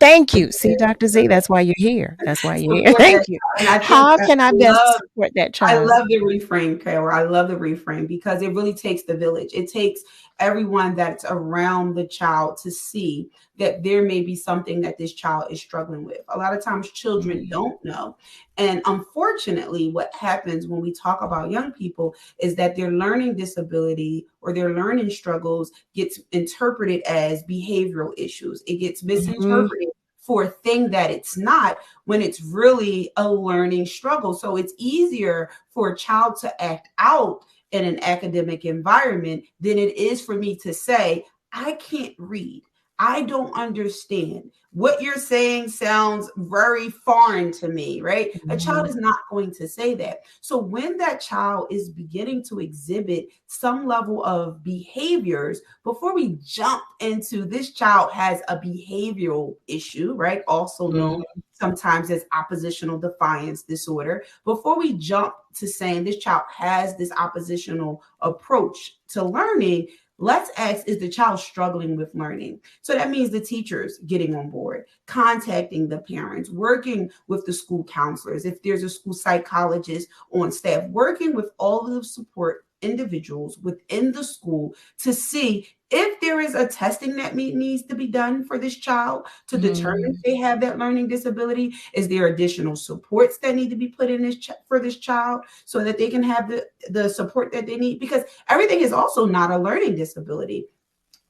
Thank you. See, Dr. Z, that's why you're here. That's why you're here. Thank you. And I think How can I best support that child? I love the reframe, Kara. I love the reframe because it really takes the village. It takes everyone that's around the child to see that there may be something that this child is struggling with. A lot of times children don't know. And unfortunately, what happens when we talk about young people is that their learning disability or their learning struggles gets interpreted as behavioral issues. It gets misinterpreted for a thing that it's not, when it's really a learning struggle. So it's easier for a child to act out in an academic environment than it is for me to say, I can't read. I don't understand. What you're saying sounds very foreign to me, right? A child is not going to say that. So when that child is beginning to exhibit some level of behaviors, before we jump into this child has a behavioral issue, right? Also known sometimes as oppositional defiance disorder. Before we jump to saying this child has this oppositional approach to learning, let's ask, is the child struggling with learning? So that means the teachers getting on board, contacting the parents, working with the school counselors. If there's a school psychologist on staff, working with all of the support individuals within the school to see if there is a testing that needs to be done for this child to determine if they have that learning disability. Is there additional supports that need to be put in for this child so that they can have the support that they need? Because everything is also not a learning disability.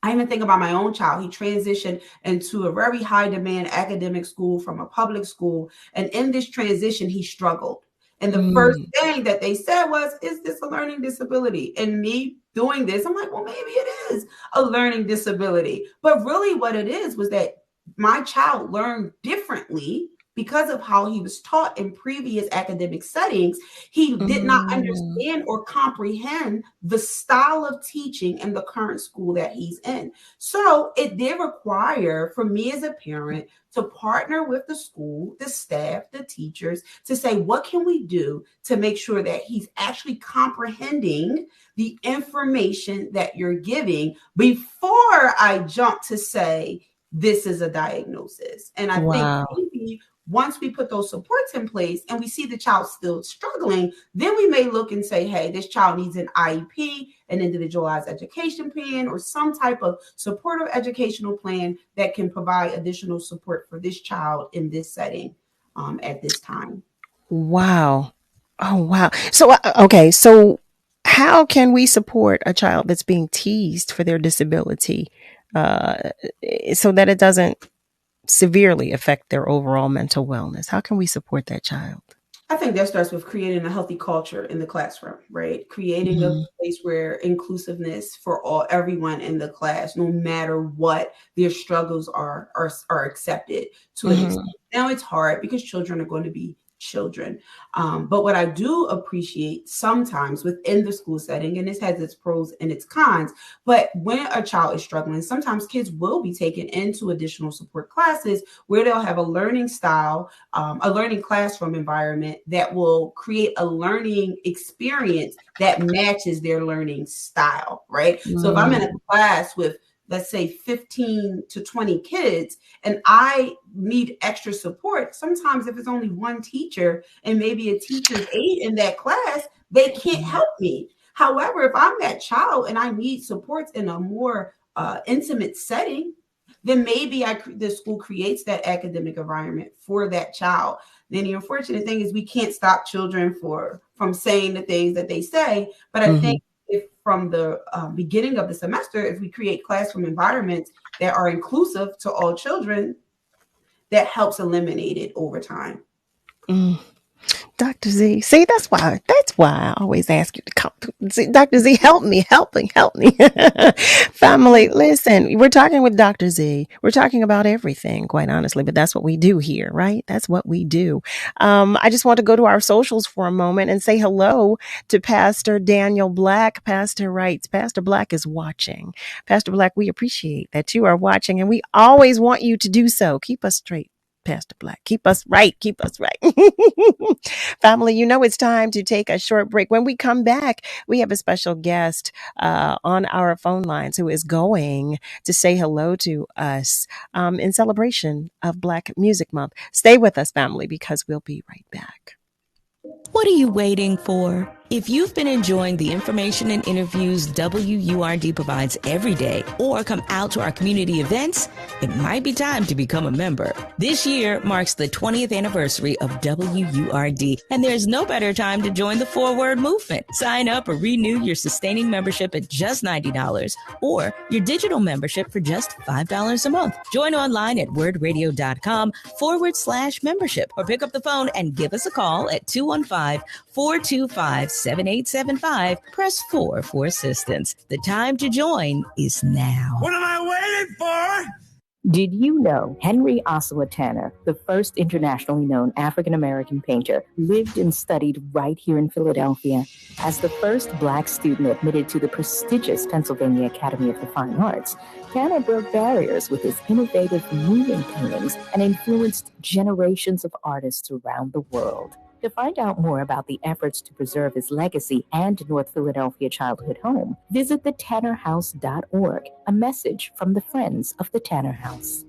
I even think about my own child. He transitioned into a very high demand academic school from a public school. And in this transition, he struggled. And the first thing that they said was, is this a learning disability? And me doing this, I'm like, well, maybe it is a learning disability. But really what it is was that my child learned differently because of how he was taught in previous academic settings. He did not understand or comprehend the style of teaching in the current school that he's in. So it did require for me as a parent to partner with the school, the staff, the teachers, to say, what can we do to make sure that he's actually comprehending the information that you're giving before I jump to say, this is a diagnosis. And I think maybe once we put those supports in place and we see the child still struggling, then we may look and say, hey, this child needs an IEP, an individualized education plan, or some type of supportive educational plan that can provide additional support for this child in this setting at this time. Wow. Oh, wow. So, okay. So how can we support a child that's being teased for their disability so that it doesn't severely affect their overall mental wellness? How can we support that child? I think that starts with creating a healthy culture in the classroom, right? Creating a place where inclusiveness for everyone in the class, no matter what their struggles are accepted to an extent. Now it's hard because children are going to be children. But what I do appreciate sometimes within the school setting, and this has its pros and its cons, but when a child is struggling, sometimes kids will be taken into additional support classes where they'll have a learning style, a learning classroom environment that will create a learning experience that matches their learning style, right? So if I'm in a class with let's say 15 to 20 kids, and I need extra support, sometimes if it's only one teacher and maybe a teacher's aide in that class, they can't help me. However, if I'm that child and I need supports in a more intimate setting, then maybe the school creates that academic environment for that child. Then the unfortunate thing is we can't stop children from saying the things that they say. But I think if from the beginning of the semester, if we create classroom environments that are inclusive to all children, that helps eliminate it over time. Dr. Z, see, that's why I always ask you to come. See, Dr. Z, help me. Family, listen, we're talking with Dr. Z. We're talking about everything, quite honestly, but that's what we do here, right? That's what we do. I just want to go to our socials for a moment and say hello to Pastor Daniel Black. Pastor writes, Pastor Black is watching. Pastor Black, we appreciate that you are watching, and we always want you to do so. Keep us straight, Pastor Black. Keep us right. Family, it's time to take a short break. When we come back, we have a special guest on our phone lines who is going to say hello to us in celebration of Black Music Month. Stay with us, family, because we'll be right back. What are you waiting for? If you've been enjoying the information and interviews WURD provides every day, or come out to our community events, it might be time to become a member. This year marks the 20th anniversary of WURD, and there's no better time to join the Forward movement. Sign up or renew your sustaining membership at just $90, or your digital membership for just $5 a month. Join online at wordradio.com/membership, or pick up the phone and give us a call at 215-425-7875. Press 4 for assistance. The time to join is now. What am I waiting for? Did you know Henry Ossawa Tanner, the first internationally known African-American painter, lived and studied right here in Philadelphia? As the first Black student admitted to the prestigious Pennsylvania Academy of the Fine Arts, Tanner broke barriers with his innovative moving paintings and influenced generations of artists around the world. To find out more about the efforts to preserve his legacy and North Philadelphia childhood home, visit thetannerhouse.org, a message from the Friends of the Tanner House.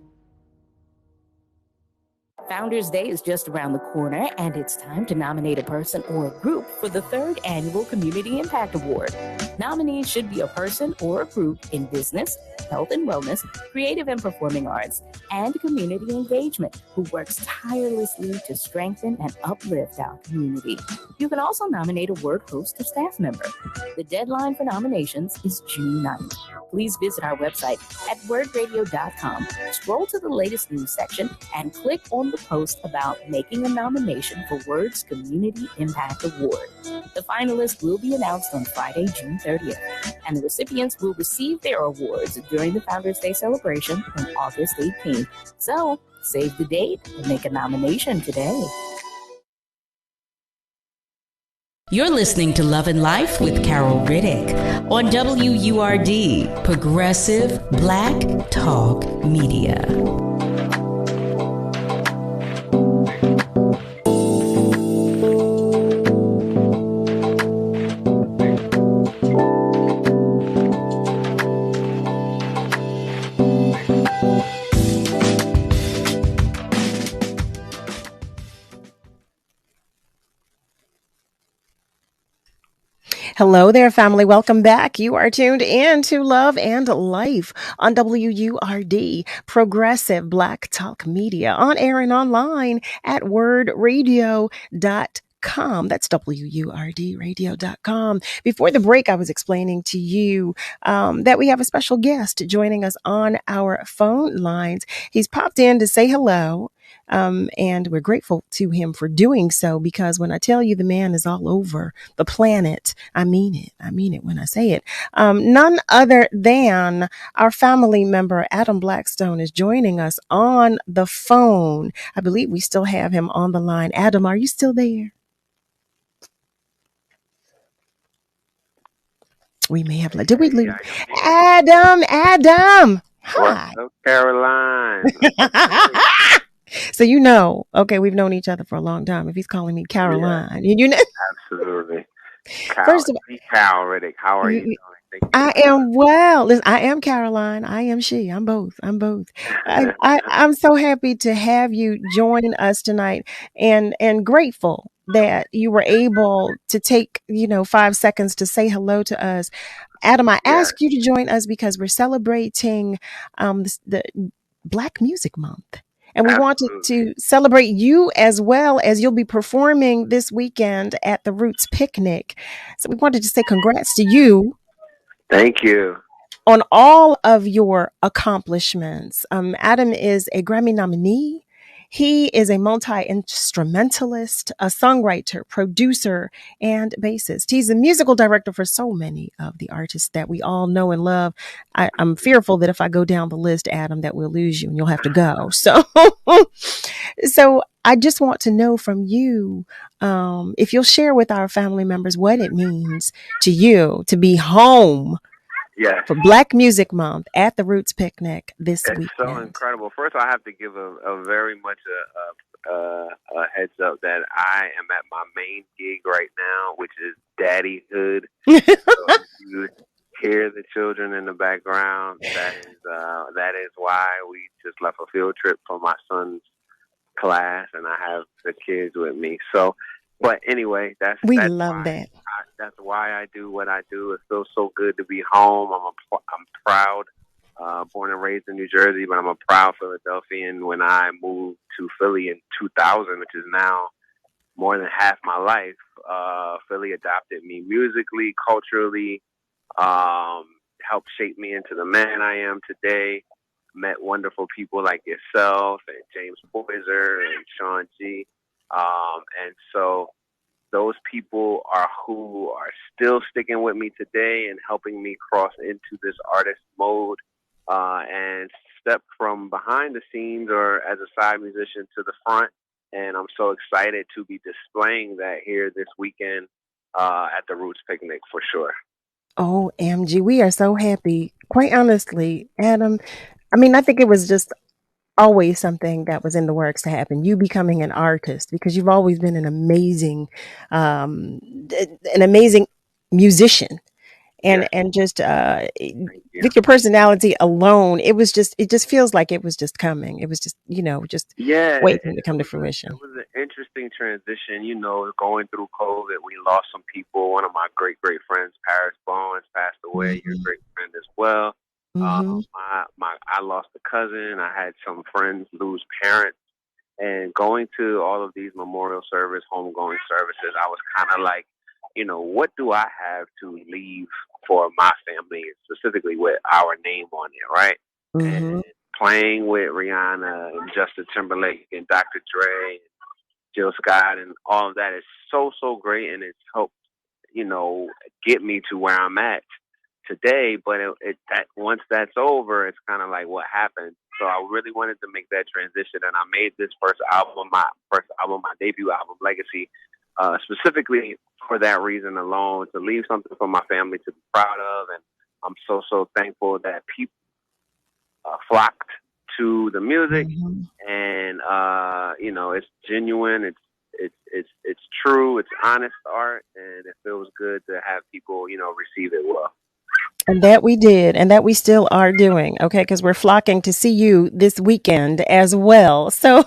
Founders Day is just around the corner, and it's time to nominate a person or a group for the 3rd Annual Community Impact Award. Nominees should be a person or a group in business, health and wellness, creative and performing arts, and community engagement who works tirelessly to strengthen and uplift our community. You can also nominate a word host or staff member. The deadline for nominations is June 9th. Please visit our website at wordradio.com, scroll to the latest news section, and click on the post about making a nomination for Word's Community Impact Award. The finalists will be announced on Friday, June 30th, and the recipients will receive their awards during the Founders Day celebration on August 18th. So, save the date and make a nomination today. You're listening to Love and Life with Carol Riddick on WURD, Progressive Black Talk Media. Hello there, family. Welcome back. You are tuned in to Love and Life on WURD, Progressive Black Talk Media, on air and online at wordradio.com. That's WURDradio.com. Before the break, I was explaining to you that we have a special guest joining us on our phone lines. He's popped in to say hello. And we're grateful to him for doing so, because when I tell you the man is all over the planet, I mean it. I mean it when I say it. None other than our family member, Adam Blackstone, is joining us on the phone. I believe we still have him on the line. Adam, are you still there? We may have. Did we lose? Adam. Hi. What's up, Caroline? So okay, we've known each other for a long time. If he's calling me Caroline, yeah, absolutely. First of all, Carol Riddick, how are you doing I am well. Listen, I am Caroline. I am she. I'm both. I'm so happy to have you join us tonight, and grateful that you were able to take 5 seconds to say hello to us. Adam, I asked you to join us because we're celebrating the Black Music Month. And we wanted to celebrate you as well, as you'll be performing this weekend at the Roots Picnic. So we wanted to say congrats to you. Thank you. On all of your accomplishments. Adam is a Grammy nominee. He is a multi-instrumentalist, a songwriter, producer, and bassist. He's a musical director for so many of the artists that we all know and love. I'm fearful that if I go down the list, Adam, that we'll lose you and you'll have to go. So I just want to know from you, if you'll share with our family members what it means to you to be home for Black Music Month at the Roots Picnic this weekend. It's so incredible. First, I have to give a very much a heads up that I am at my main gig right now, which is Daddyhood. So if you hear the children in the background, that is why we just left a field trip for my son's class, and I have the kids with me. So, but anyway, that's why I do what I do. It feels so good to be home. I'm proud. Born and raised in New Jersey, but I'm a proud Philadelphian. When I moved to Philly in 2000, which is now more than half my life, Philly adopted me musically, culturally, helped shape me into the man I am today. Met wonderful people like yourself and James Poyser and Sean G. And so those people are who are still sticking with me today and helping me cross into this artist mode and step from behind the scenes or as a side musician to the front. And I'm so excited to be displaying that here this weekend at the Roots Picnic for sure. OMG, we are so happy. Quite honestly, Adam, I mean, I think it was just always something that was in the works to happen. You becoming an artist, because you've always been an amazing musician. And just with your personality alone, it just feels like it was just coming. It was just, waiting to come to fruition. It was an interesting transition, going through COVID. We lost some people. One of my great friends, Paris Bowens, passed away. Your great friend as well. I lost a cousin. I had some friends lose parents. And going to all of these memorial service, homegoing services, I was kind of like, what do I have to leave for my family, specifically with our name on it, right? And playing with Rihanna and Justin Timberlake and Dr. Dre and Jill Scott and all of that is so great, and it's helped, get me to where I'm at today. But once that's over, it's kind of like, what happened? So I really wanted to make that transition, and I made this my debut album, Legacy, specifically for that reason alone, to leave something for my family to be proud of. And I'm so thankful that people flocked to the music, and it's genuine, it's true, it's honest art, and it feels good to have people receive it well. And that we did, and that we still are doing, okay? Because we're flocking to see you this weekend as well. So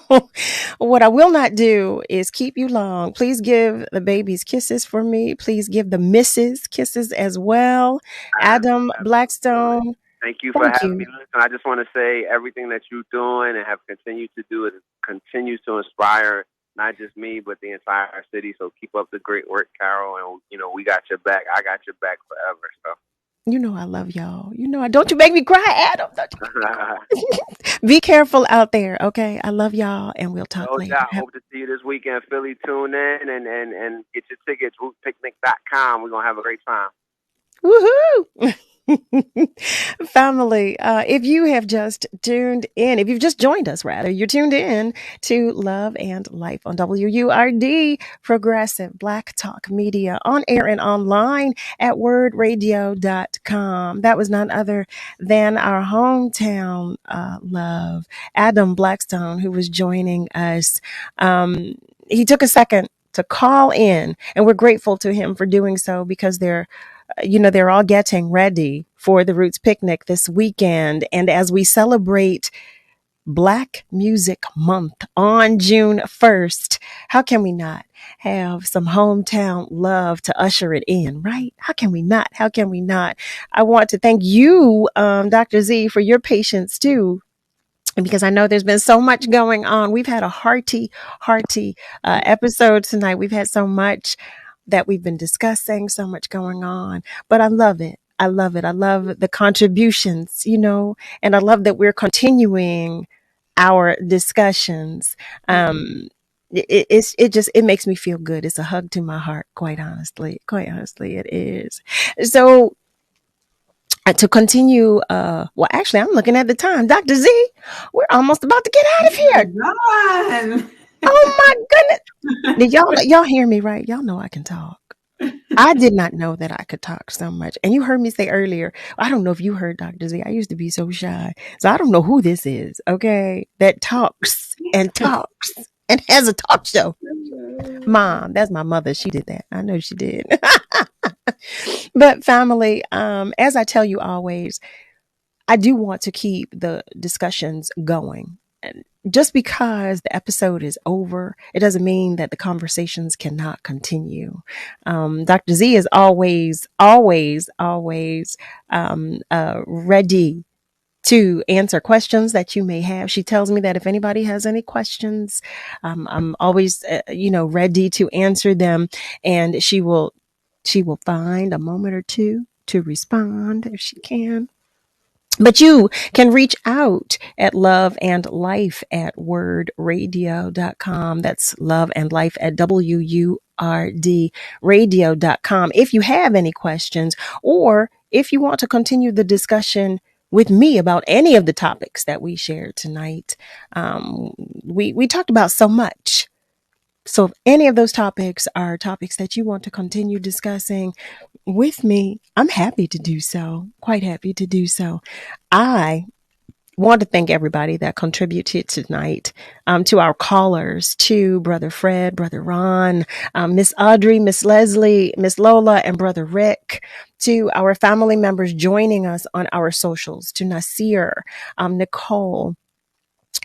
what I will not do is keep you long. Please give the babies kisses for me. Please give the misses kisses as well. Adam Blackstone. Thank you for having me. Listen, I just want to say everything that you're doing and have continued to do, it continues to inspire not just me, but the entire city. So keep up the great work, Carol. And, we got your back. I got your back forever. So. I love y'all. Don't you make me cry, Adam. Be careful out there, okay? I love y'all, and we'll talk later. I hope to see you this weekend. Philly, tune in and get your tickets, rootpicnic.com. We're going to have a great time. Woohoo! Family, if you have just tuned in, if you've just joined us, rather, you're tuned in to Love and Life on WURD, Progressive Black Talk Media, on air and online at wordradio.com. That was none other than our hometown love, Adam Blackstone, who was joining us. He took a second to call in, and we're grateful to him for doing so, because there they're all getting ready for the Roots Picnic this weekend. And as we celebrate Black Music Month on June 1st, how can we not have some hometown love to usher it in, right? How can we not? How can we not? I want to thank you, Dr. Z, for your patience too, because I know there's been so much going on. We've had a hearty episode tonight. We've had so much that we've been discussing, so much going on, but I love it. I love it. I love the contributions, and I love that we're continuing our discussions. It makes me feel good. It's a hug to my heart, quite honestly, it is. So to continue, well, actually, I'm looking at the time. Dr. Z, we're almost about to get out of here. Oh my goodness. Did y'all hear me right? Y'all know I can talk. I did not know that I could talk so much. And you heard me say earlier, I don't know if you heard Dr. Z. I used to be so shy. So I don't know who this is, okay, that talks and has a talk show. Mom, that's my mother. She did that. I know she did. But family, as I tell you always, I do want to keep the discussions going. And just because the episode is over, it doesn't mean that the conversations cannot continue. Dr. Z is always ready to answer questions that you may have. She tells me that if anybody has any questions, I'm always, ready to answer them. And she will find a moment or two to respond if she can. But you can reach out at loveandlife@wordradio.com. That's loveandlife@WURDradio.com. If you have any questions, or if you want to continue the discussion with me about any of the topics that we shared tonight, we talked about so much. So if any of those topics are topics that you want to continue discussing with me, I'm happy to do so. Quite happy to do so. I want to thank everybody that contributed tonight, to our callers, to Brother Fred, Brother Ron, Miss Audrey, Miss Leslie, Miss Lola, and Brother Rick, to our family members joining us on our socials, to Nasir, Nicole,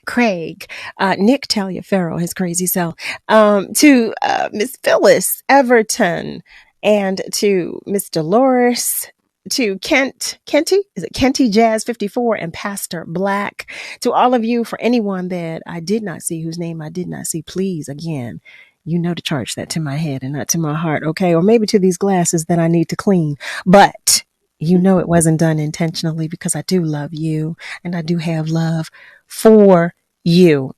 Craig, Nick Taliaferro, his crazy self, to Miss Phyllis Everton, and to Miss Dolores, to Kenty Jazz 54, and Pastor Black. To all of you, for anyone that I did not see, whose name I did not see, please, again, to charge that to my head and not to my heart, okay? Or maybe to these glasses that I need to clean. But it wasn't done intentionally, because I do love you, and I do have love for you.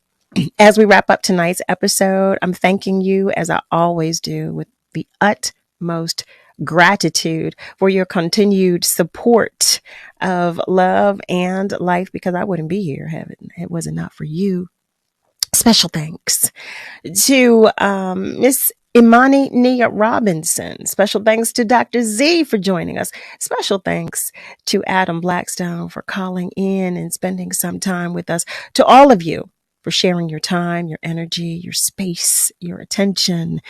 As we wrap up tonight's episode, I'm thanking you, as I always do, with the utmost gratitude for your continued support of Love and Life, because I wouldn't be here if it was not for you. Special thanks to Miss IMANI Nia Robinson. Special thanks to Dr. Z for joining us. Special thanks to Adam Blackstone for calling in and spending some time with us. To all of you for sharing your time, your energy, your space, your attention,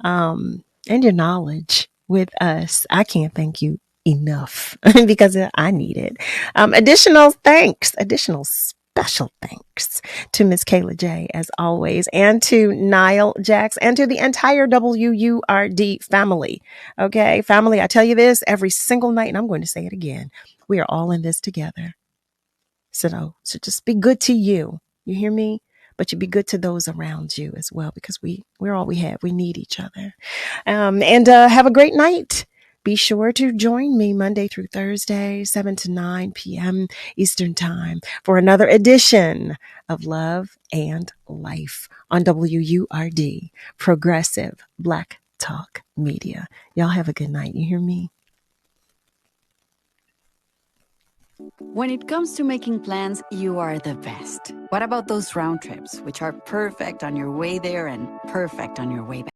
and your knowledge with us. I can't thank you enough because I need it. Additional special thanks to Miss Kayla J, as always, and to Niall Jax, and to the entire WURD family. Okay, family, I tell you this every single night, and I'm going to say it again. We are all in this together. So just be good to you. You hear me? But you be good to those around you as well, because we're all we have. We need each other. And have a great night. Be sure to join me Monday through Thursday, 7 to 9 p.m. Eastern Time, for another edition of Love and Life on WURD, Progressive Black Talk Media. Y'all have a good night. You hear me? When it comes to making plans, you are the best. What about those round trips, which are perfect on your way there and perfect on your way back?